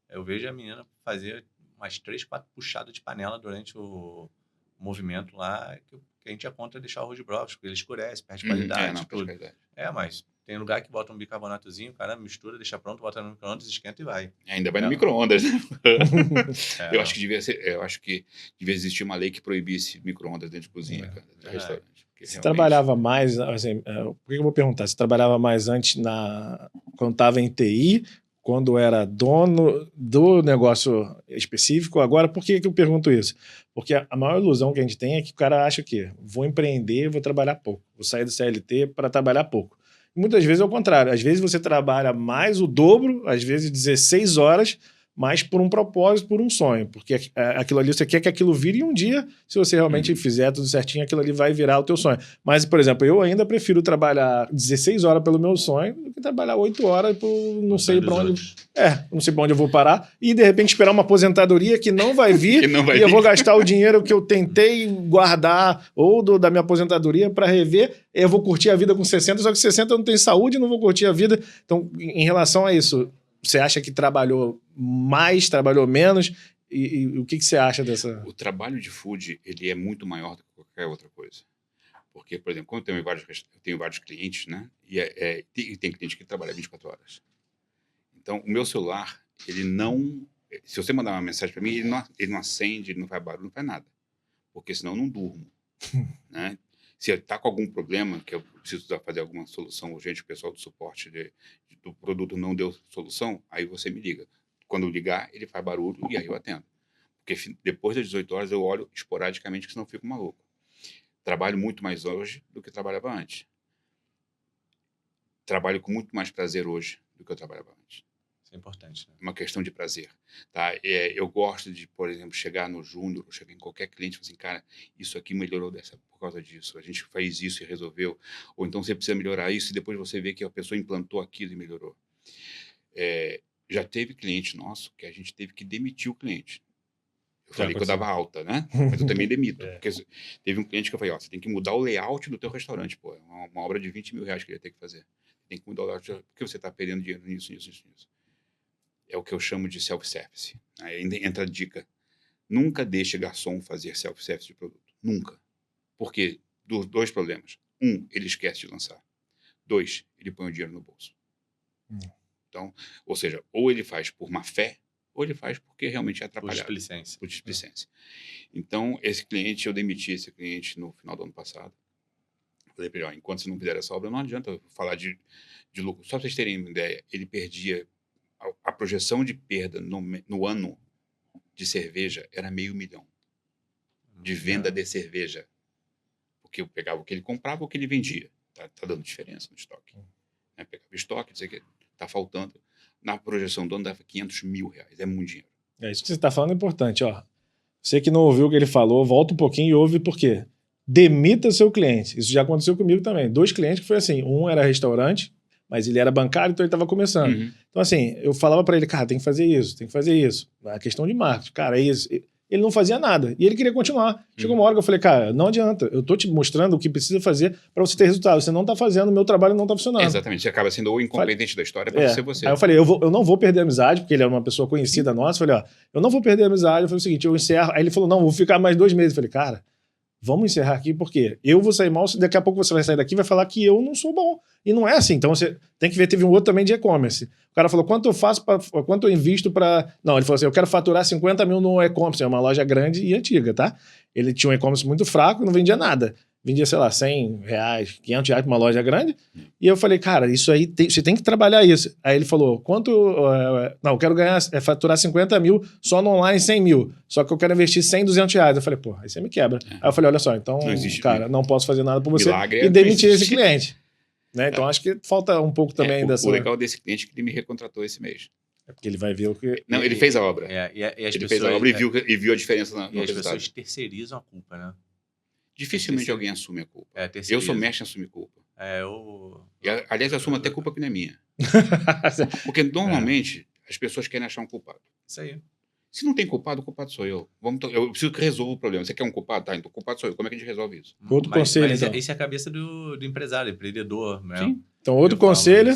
Eu vejo a menina fazer umas 3, 4 puxadas de panela durante o movimento lá, que a gente é contra deixar o arroz de brócolis, porque ele escurece, perde qualidade. Tudo. Mas tem lugar que bota um bicarbonatozinho, o cara mistura, deixa pronto, bota no micro-ondas, esquenta e vai. Ainda vai no micro-ondas, né? Eu acho que devia existir uma lei que proibisse micro-ondas dentro de cozinha, cara, de restaurante. Você trabalhava mais, assim, por que eu vou perguntar? Você trabalhava mais antes quando estava em TI quando era dono do negócio específico. Agora, por que eu pergunto isso? Porque a maior ilusão que a gente tem é que o cara acha que vou empreender, vou trabalhar pouco. Vou sair do CLT para trabalhar pouco. E muitas vezes é o contrário. Às vezes você trabalha mais o dobro, às vezes 16 horas, mas por um propósito, por um sonho. Porque aquilo ali, você quer que aquilo vire um dia, se você realmente fizer tudo certinho, aquilo ali vai virar o teu sonho. Mas, por exemplo, eu ainda prefiro trabalhar 16 horas pelo meu sonho do que trabalhar 8 horas por não sei para onde... não sei para onde eu vou parar e, de repente, esperar uma aposentadoria que não vai vir eu vou gastar o dinheiro que eu tentei guardar ou da minha aposentadoria para rever. Eu vou curtir a vida com 60, só que 60 eu não tenho saúde e não vou curtir a vida. Então, em relação a isso... Você acha que trabalhou mais, trabalhou menos? E o que você acha dessa... O trabalho de food, ele é muito maior do que qualquer outra coisa. Porque, por exemplo, quando eu tenho vários clientes, né? E tem cliente que trabalha 24 horas. Então, o meu celular, ele não... Se você mandar uma mensagem para mim, ele não acende, ele não faz barulho, não faz nada. Porque senão eu não durmo. Né? Se está com algum problema, que eu preciso fazer alguma solução urgente, o pessoal do suporte do produto não deu solução, aí você me liga. Quando eu ligar, ele faz barulho e aí eu atendo. Porque depois das 18 horas eu olho esporadicamente, que senão eu fico maluco. Trabalho muito mais hoje do que trabalhava antes. Trabalho com muito mais prazer hoje do que eu trabalhava antes. Isso é importante, né? É uma questão de prazer. Tá? Eu gosto de, por exemplo, chegar no Júnior, ou chegar em qualquer cliente e falar assim, cara, isso aqui melhorou por causa disso. A gente fez isso e resolveu. Ou então você precisa melhorar isso e depois você vê que a pessoa implantou aquilo e melhorou. Já teve cliente nosso que a gente teve que demitir o cliente. Eu falei que eu dava alta, né? Mas eu também demito. Porque teve um cliente que eu falei, você tem que mudar o layout do teu restaurante. Pô, é uma obra de 20 mil reais que ele ia ter que fazer. Tem que mudar o layout. Por que você está perdendo dinheiro nisso? É o que eu chamo de self-service. Aí entra a dica. Nunca deixe garçom fazer self-service de produto. Nunca. Porque dois problemas. Ele esquece de lançar. 2, ele põe o dinheiro no bolso. Então, ou seja, ou ele faz por má fé, ou ele faz porque realmente é atrapalhado. Por displicência. Então, eu demiti esse cliente no final do ano passado. Falei para ele, enquanto você não fizer essa obra, não adianta eu falar de lucro. Só para vocês terem uma ideia, ele perdia... A projeção de perda no ano de cerveja era R$500 mil de venda de cerveja. Porque eu pegava o que ele comprava ou o que ele vendia. Tá dando diferença no estoque. Pegava estoque, não sei o que, tá faltando. Na projeção do ano dava R$500 mil. É muito dinheiro. Isso que você está falando é importante. Ó. Você que não ouviu o que ele falou, volta um pouquinho e ouve por quê. Demita seu cliente. Isso já aconteceu comigo também. 2 clientes que foi assim. Um era restaurante, mas ele era bancário, então ele estava começando. Então, assim, eu falava para ele, cara, tem que fazer isso, tem que fazer isso. A questão de marketing, cara, é isso. Ele não fazia nada. E ele queria continuar. Chegou uma hora que eu falei, cara, não adianta. Eu tô te mostrando o que precisa fazer para você ter resultado. Você não tá fazendo, o meu trabalho não tá funcionando. Exatamente. Você acaba sendo o incompetente da história para ser você. Aí eu falei, eu não vou perder a amizade, porque ele é uma pessoa conhecida nossa. Eu falei, eu não vou perder a amizade. Eu falei o seguinte, eu encerro. Aí ele falou, não, vou ficar mais 2 meses. Eu falei, cara, vamos encerrar aqui, porque eu vou sair mal, daqui a pouco você vai sair daqui e vai falar que eu não sou bom. E não é assim. Então você tem que ver, teve um outro também de e-commerce. O cara falou, quanto eu invisto para... Não, ele falou assim, eu quero faturar 50 mil no e-commerce. É uma loja grande e antiga, tá? Ele tinha um e-commerce muito fraco e não vendia nada. Vendia, sei lá, R$100, R$500 para uma loja grande. E eu falei, cara, isso aí, você tem que trabalhar isso. Aí ele falou, não, eu quero faturar 50 mil só no online 100 mil. Só que eu quero investir 100, R$200. Eu falei, pô, aí você me quebra. Aí eu falei, olha só, então, cara, não posso fazer nada por você. E demiti esse cliente. Né? Então acho que falta um pouco também dessa... O legal desse cliente é que ele me recontratou esse mês. É porque ele vai ver o que... Não, ele fez a obra. Ele fez a obra e viu a diferença no resultado. E as pessoas terceirizam a culpa, né? Dificilmente alguém assume a culpa. Eu sou mestre em assumir culpa. Aliás, eu assumo até culpa que não é minha. Porque normalmente as pessoas querem achar um culpado. Isso aí. Se não tem culpado, o culpado sou eu. Eu preciso que resolva o problema. Você quer um culpado? Tá, então o culpado sou eu. Como é que a gente resolve isso? Outro conselho, mas então. Essa é a cabeça do empresário, empreendedor. Né? Sim. Então, outro conselho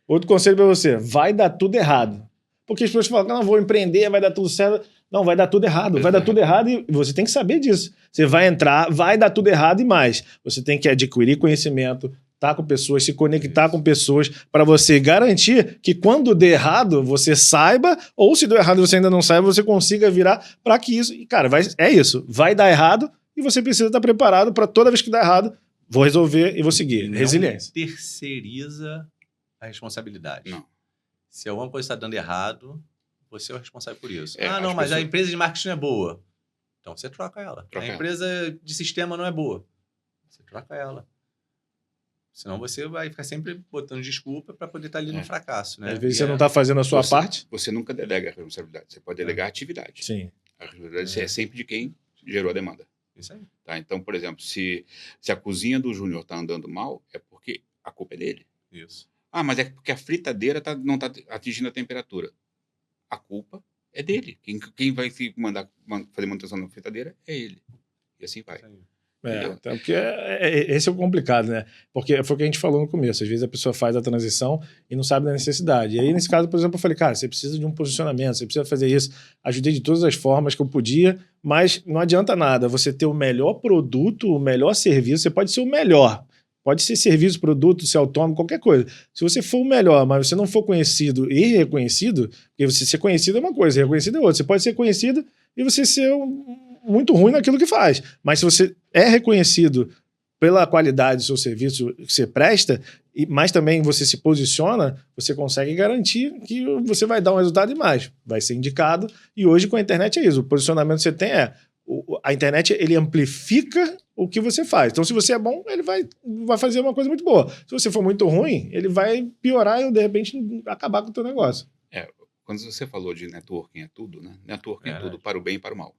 para você. Vai dar tudo errado. Porque as pessoas falam, não, vou empreender, vai dar tudo certo. Não, vai dar tudo errado. Vai dar tudo errado e você tem que saber disso. Você vai entrar, vai dar tudo errado e mais. Você tem que adquirir conhecimento, estar com pessoas, se conectar com pessoas para você garantir que quando der errado, você saiba, ou se der errado e você ainda não saiba, você consiga virar para que isso... E, cara, é isso. Vai dar errado e você precisa estar preparado para toda vez que dar errado, vou resolver e vou seguir. Resiliência. Terceiriza a responsabilidade. Não. Se alguma coisa está dando errado, você é o responsável por isso. É, Não, as mas a pessoas- empresa de marketing não é boa. Então você troca ela. Troca A ela. empresa de sistema não é boa. Você troca ela. Senão você vai ficar sempre botando desculpa para poder estar ali no fracasso, né? Às vezes você não está fazendo a sua parte. Você nunca delega a responsabilidade. Você pode delegar a atividade. Sim. A responsabilidade é sempre de quem gerou a demanda. Isso aí. Tá? Então, por exemplo, se a cozinha do Júnior está andando mal, é porque a culpa é dele. Isso. Mas é porque a fritadeira não está atingindo a temperatura. A culpa é dele. Quem vai se fazer manutenção na fritadeira é ele. E assim vai. Isso aí. Então, porque esse é o complicado, né? Porque foi o que a gente falou no começo. Às vezes a pessoa faz a transição e não sabe da necessidade. E aí, nesse caso, por exemplo, eu falei, cara, você precisa de um posicionamento, você precisa fazer isso. Ajudei de todas as formas que eu podia, mas não adianta nada você ter o melhor produto, o melhor serviço. Você pode ser o melhor. Pode ser serviço, produto, ser autônomo, qualquer coisa. Se você for o melhor, mas você não for conhecido e reconhecido, porque você ser conhecido é uma coisa, reconhecido é outra. Você pode ser conhecido e você ser muito ruim naquilo que faz. Mas se você é reconhecido pela qualidade do seu serviço que você presta, mas também você se posiciona, você consegue garantir que você vai dar um resultado e mais. Vai ser indicado. E hoje com a internet é isso. O posicionamento que você tem a internet ele amplifica o que você faz. Então, se você é bom, ele vai fazer uma coisa muito boa. Se você for muito ruim, ele vai piorar e, de repente, acabar com o teu negócio. Quando você falou de networking é tudo, né? Networking é tudo para o bem e para o mal.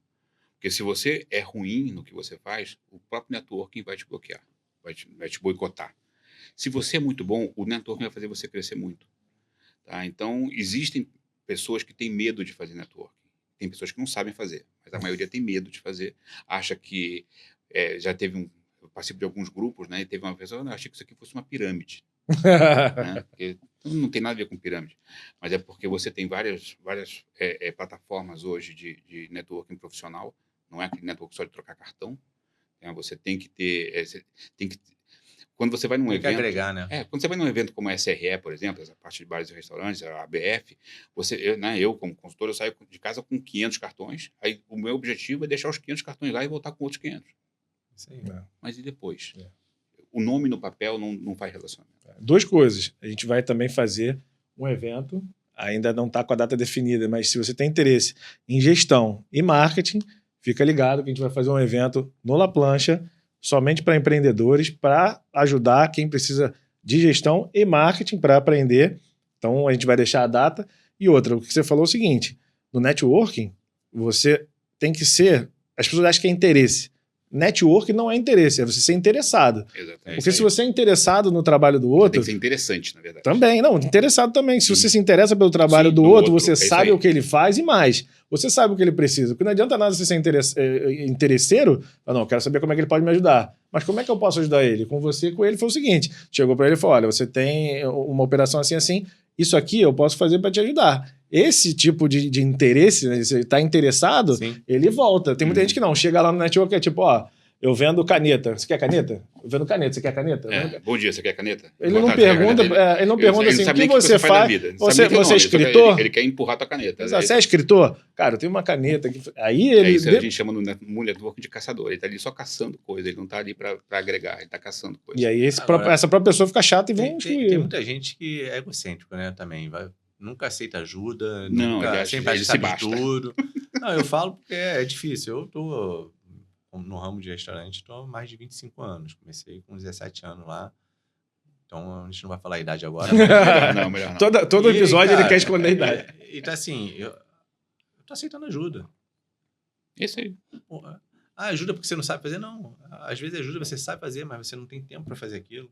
Porque se você é ruim no que você faz, o próprio networking vai te bloquear, vai te boicotar. Se você é muito bom, o networking vai fazer você crescer muito. Tá? Então, existem pessoas que têm medo de fazer networking. Tem pessoas que não sabem fazer, mas a maioria tem medo de fazer. Acha que já teve eu participei de alguns grupos, né? E teve uma pessoa, eu achei que isso aqui fosse uma pirâmide. Né? Porque não tem nada a ver com pirâmide, mas é porque você tem várias plataformas hoje de networking profissional. Não é aquele network só de trocar cartão. Você tem que ter... Quando você vai num evento... Tem que agregar, né? Quando você vai num evento como a SRE, por exemplo, essa parte de bares e restaurantes, a ABF, eu como consultor, eu saio de casa com 500 cartões, aí o meu objetivo é deixar os 500 cartões lá e voltar com outros 500. Isso aí. Mas e depois? O nome no papel não faz relacionamento. Duas coisas. A gente vai também fazer um evento, ainda não está com a data definida, mas se você tem interesse em gestão e marketing, fica ligado que a gente vai fazer um evento no La Plancha, somente para empreendedores, para ajudar quem precisa de gestão e marketing para aprender. Então, a gente vai deixar a data. E outra, o que você falou é o seguinte, no networking, você tem que ser... As pessoas acham que é interesse. Network não é interesse, é você ser interessado. Exatamente. Porque se você é interessado no trabalho do outro... Tem que ser interessante, na verdade. Também, não, interessado também. Se você se interessa pelo trabalho do outro, você sabe o que ele faz e mais. Você sabe o que ele precisa. Porque não adianta nada você ser interesseiro. Não, quero saber como é que ele pode me ajudar. Mas como é que eu posso ajudar ele? Com você, com ele, foi o seguinte. Chegou para ele e falou, olha, você tem uma operação assim, assim. Isso aqui eu posso fazer para te ajudar. Esse tipo de interesse, né, você está interessado, Sim. ele volta. Tem muita gente que não. Chega lá no network e é tipo, ó, eu vendo caneta. Você quer caneta? Eu vendo caneta. Você quer caneta? Bom dia, você quer caneta? Ele não pergunta, assim, o que você faz? Você é escritor? Ele quer empurrar a tua caneta. Você é escritor? Cara, eu tenho uma caneta. Aí ele... isso a gente chama no network de caçador. Ele está ali só caçando coisa, ele não está ali para agregar, ele está caçando coisa. E aí essa própria pessoa fica chata e vão excluir. Tem muita gente que é egocêntrico, né, também. Nunca aceita ajuda, não, sempre ele sabe tudo. Não, eu falo porque é difícil. Eu tô no ramo de restaurante, estou há mais de 25 anos. Comecei com 17 anos lá. Então, a gente não vai falar a idade agora. Mas... melhor não. Todo episódio ele quer esconder a idade. Então, assim, eu tô aceitando ajuda. Isso aí. Ajuda porque você não sabe fazer? Não. Às vezes ajuda, você sabe fazer, mas você não tem tempo para fazer aquilo.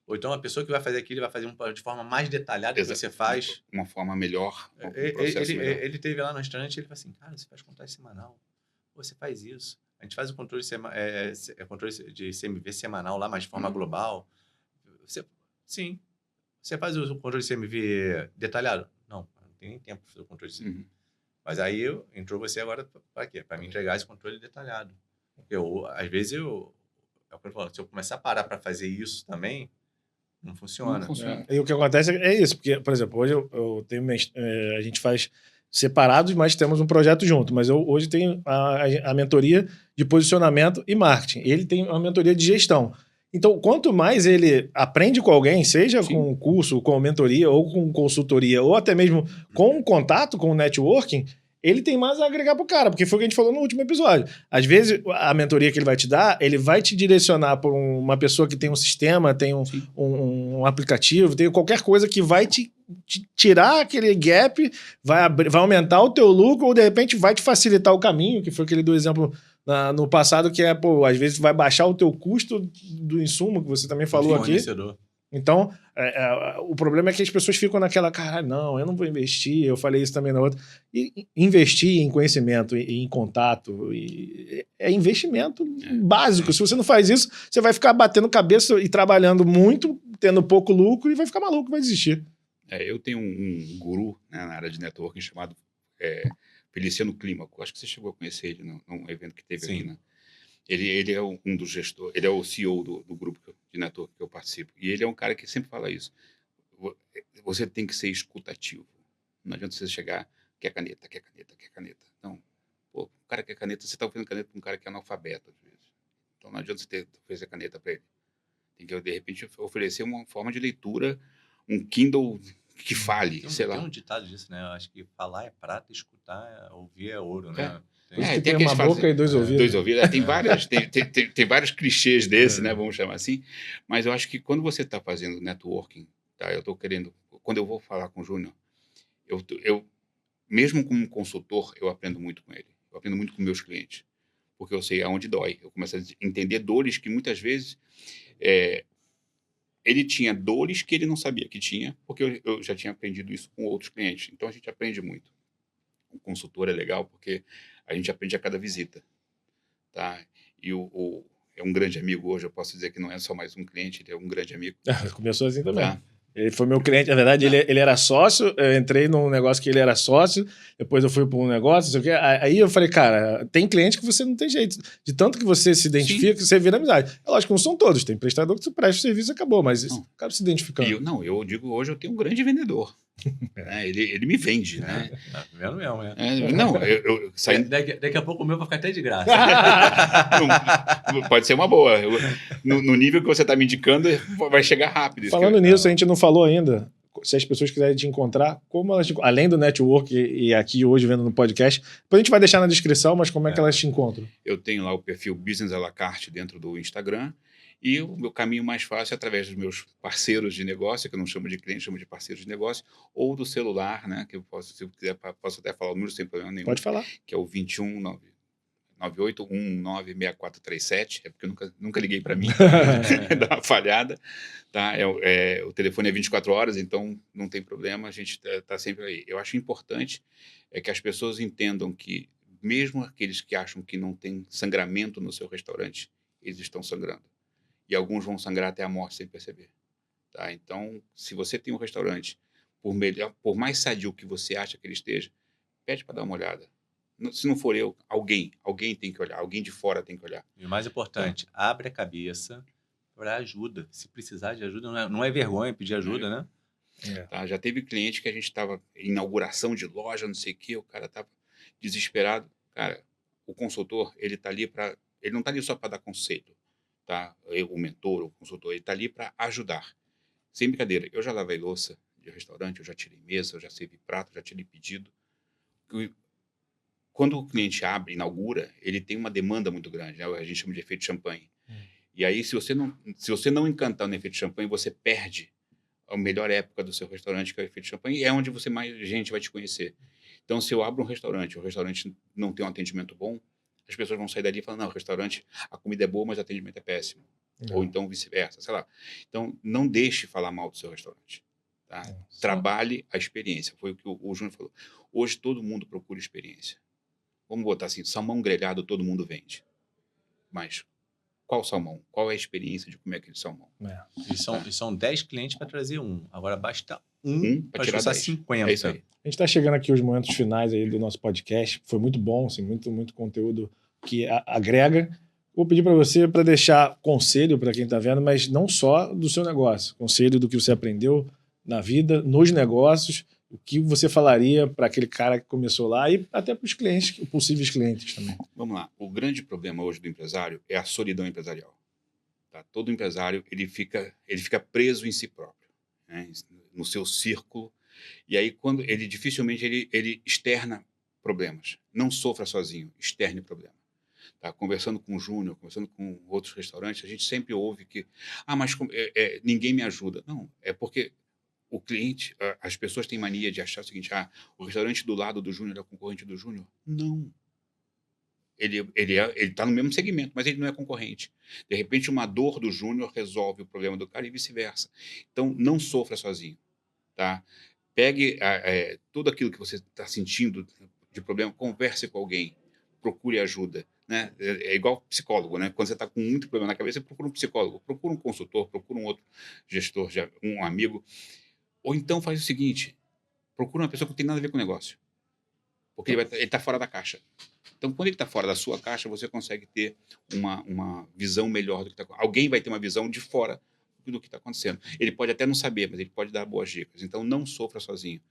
Ou então a pessoa que vai fazer aquilo vai fazer de forma mais detalhada que você faz. Uma forma melhor. Ele teve lá no restaurante e ele falou assim, cara, você faz controle semanal. Você faz isso. A gente faz o controle de CMV semanal lá, mas de forma global. Sim. Você faz o controle de CMV detalhado? Não tem nem tempo para fazer o controle de CMV. Mas aí entrou você agora para quê? Para me entregar esse controle detalhado. Porque às vezes se eu começar a parar para fazer isso também, não funciona. Não funciona. E o que acontece é isso, porque, por exemplo, hoje eu tenho a gente faz separados, mas temos um projeto junto. Mas eu hoje tenho a mentoria de posicionamento e marketing. Ele tem uma mentoria de gestão. Então, quanto mais ele aprende com alguém, seja Sim. com curso, com mentoria, ou com consultoria, ou até mesmo com contato, com networking, ele tem mais a agregar pro cara, porque foi o que a gente falou no último episódio. Às vezes, a mentoria que ele vai te dar, ele vai te direcionar por uma pessoa que tem um sistema, tem um aplicativo, tem qualquer coisa que vai te tirar aquele gap, vai aumentar o teu lucro, ou de repente vai te facilitar o caminho, que foi aquele do exemplo no passado, que é, pô, às vezes vai baixar o teu custo do insumo, que você também falou aqui. Então, o problema é que as pessoas ficam naquela, caralho, não, eu não vou investir, eu falei isso também na outra. E investir em conhecimento, em contato, é investimento básico. Se você não faz isso, você vai ficar batendo cabeça e trabalhando muito, tendo pouco lucro, e vai ficar maluco, vai desistir. Eu tenho um guru, né, na área de networking chamado Feliciano Clímaco. Acho que você chegou a conhecer ele num evento que teve aqui, né? Ele é um dos gestores, ele é o CEO do grupo de network que eu participo. E ele é um cara que sempre fala isso. Você tem que ser escutativo. Não adianta você chegar, quer caneta. Não, pô, o cara quer caneta, você está oferecendo caneta para um cara que é analfabeto, às vezes. Então não adianta você oferecer caneta para ele. Tem que, de repente, oferecer uma forma de leitura, um Kindle que fale, sei lá. Tem um ditado disso, né? Eu acho que falar é prata, escutar, ouvir é ouro, né? Tem uma boca e dois ouvidos. Dois ouvidos. Tem vários clichês desse, né? Vamos chamar assim. Mas eu acho que quando você está fazendo networking, tá? Eu estou querendo... Quando eu vou falar com o Júnior, eu mesmo como consultor, eu aprendo muito com ele. Eu aprendo muito com meus clientes. Porque eu sei aonde dói. Eu começo a entender dores que muitas vezes... ele tinha dores que ele não sabia que tinha, porque eu já tinha aprendido isso com outros clientes. Então, a gente aprende muito. O consultor é legal porque a gente aprende a cada visita, tá? E é um grande amigo hoje, eu posso dizer que não é só mais um cliente, ele é um grande amigo. Começou assim também. Tá? Ele foi meu cliente, na verdade, ele era sócio, eu entrei num negócio que ele era sócio, depois eu fui para um negócio, não sei o quê. Aí eu falei, cara, tem cliente que você não tem jeito. De tanto que você se identifica, que você vira amizade. É lógico que não são todos, tem prestador que você presta o serviço e acabou, mas o cara se identificando. Eu digo hoje, eu tenho um grande vendedor. Ele me vende, né? Vendo mesmo, né? Daqui a pouco o meu vai ficar até de graça. Pode ser uma boa. No nível que você está me indicando, vai chegar rápido. Falando nisso, a gente não falou ainda. Se as pessoas quiserem te encontrar, como elas além do network e aqui hoje vendo no podcast, depois a gente vai deixar na descrição, mas como é que elas te encontram? Eu tenho lá o perfil Business à la carte dentro do Instagram. E o meu caminho mais fácil é através dos meus parceiros de negócio, que eu não chamo de cliente, chamo de parceiros de negócio, ou do celular, né? Que eu posso, se eu quiser, posso até falar o número sem problema nenhum. Pode falar. Que é o 21981196437. É porque eu nunca liguei para mim, dá uma falhada. Tá? O telefone é 24 horas, então não tem problema, a gente está sempre aí. Eu acho importante que as pessoas entendam que, mesmo aqueles que acham que não tem sangramento no seu restaurante, eles estão sangrando. E alguns vão sangrar até a morte sem perceber. Tá? Então, se você tem um restaurante, por mais sadio que você acha que ele esteja, pede para dar uma olhada. Se não for eu, alguém tem que olhar, alguém de fora tem que olhar. E o mais importante, abre a cabeça para ajuda. Se precisar de ajuda, não é vergonha pedir ajuda, né? Tá? Já teve cliente que a gente estava em inauguração de loja, não sei o quê, o cara estava desesperado. Cara, o consultor, ele não está ali só para dar conselho. Tá? O mentor, o consultor, ele está ali para ajudar. Sem brincadeira, eu já lavei louça de restaurante, eu já tirei mesa, eu já servi prato, já tirei pedido. Quando o cliente inaugura, ele tem uma demanda muito grande, né? A gente chama de efeito champanhe. E aí, se você não encantar no efeito champanhe, você perde a melhor época do seu restaurante, que é o efeito champanhe, e é onde mais gente vai te conhecer. Então, se eu abro um restaurante, o restaurante não tem um atendimento bom, as pessoas vão sair dali e falar, não, o restaurante, a comida é boa, mas o atendimento é péssimo. Ou então vice-versa, sei lá. Então, não deixe falar mal do seu restaurante. Tá? Trabalhe a experiência. Foi o que o Júnior falou. Hoje, todo mundo procura experiência. Vamos botar assim, salmão grelhado todo mundo vende. Mas qual salmão? Qual é a experiência de comer aquele salmão? E são 10 clientes para trazer um. Agora basta um para tirar 10. 50. É isso aí. A gente está chegando aqui aos momentos finais aí do nosso podcast. Foi muito bom, assim, muito conteúdo que agrega. Vou pedir para você para deixar conselho para quem está vendo, mas não só do seu negócio. Conselho do que você aprendeu na vida, nos negócios, o que você falaria para aquele cara que começou lá e até para os clientes, possíveis clientes também. Vamos lá. O grande problema hoje do empresário é a solidão empresarial. Tá? Todo empresário ele fica preso em si próprio, né? No seu círculo. E aí ele dificilmente ele externa problemas. Não sofra sozinho, externe problema. Tá? Conversando com o Júnior, conversando com outros restaurantes, a gente sempre ouve que mas ninguém me ajuda. Não, é porque o cliente, as pessoas têm mania de achar o seguinte: o restaurante do lado do Júnior é o concorrente do Júnior. Não. Ele está no mesmo segmento, mas ele não é concorrente. De repente, uma dor do Júnior resolve o problema do cara e vice-versa. Então, não sofra sozinho. Tá? Pegue tudo aquilo que você está sentindo de problema, converse com alguém, procure ajuda. Né? É igual psicólogo, né? Quando você está com muito problema na cabeça, procura um psicólogo, procura um consultor, procura um outro gestor, um amigo. Ou então faz o seguinte: procura uma pessoa que não tem nada a ver com o negócio. Porque ele está fora da caixa. Então, quando ele está fora da sua caixa, você consegue ter uma visão melhor do que está acontecendo. Alguém vai ter uma visão de fora do que está acontecendo. Ele pode até não saber, mas ele pode dar boas dicas. Então, não sofra sozinho.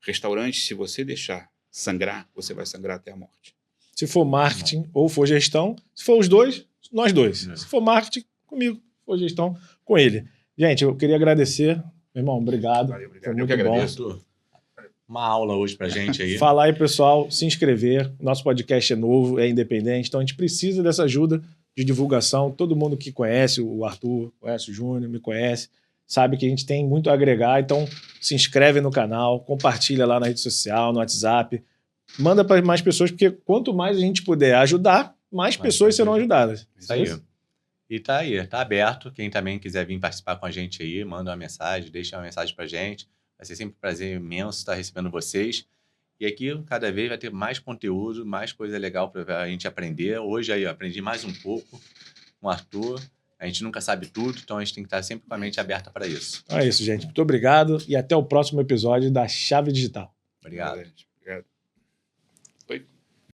Restaurante, se você deixar sangrar, você vai sangrar até a morte. Se for marketing ou for gestão, se for os dois, nós dois. Se for marketing, comigo. Se for gestão, com ele. Gente, eu queria agradecer. Meu irmão, obrigado. Valeu, obrigado. Foi muito Eu que bom. agradeço. Uma aula hoje pra gente aí. Fala aí, pessoal, se inscrever. Nosso podcast é novo, é independente, então a gente precisa dessa ajuda de divulgação. Todo mundo que conhece o Arthur, conhece o Júnior, me conhece, sabe que a gente tem muito a agregar. Então se inscreve no canal, compartilha lá na rede social, no WhatsApp. Manda para mais pessoas, porque quanto mais a gente puder ajudar, mais pessoas serão ajudadas. Isso aí. E tá aí, tá aberto. Quem também quiser vir participar com a gente aí, manda uma mensagem, deixa uma mensagem pra gente. Vai ser sempre um prazer imenso estar recebendo vocês. E aqui, cada vez vai ter mais conteúdo, mais coisa legal para a gente aprender. Hoje aí eu aprendi mais um pouco com o Arthur. A gente nunca sabe tudo, então a gente tem que estar sempre com a mente aberta para isso. É isso, gente. Muito obrigado e até o próximo episódio da Chave Digital. Obrigado. Valeu.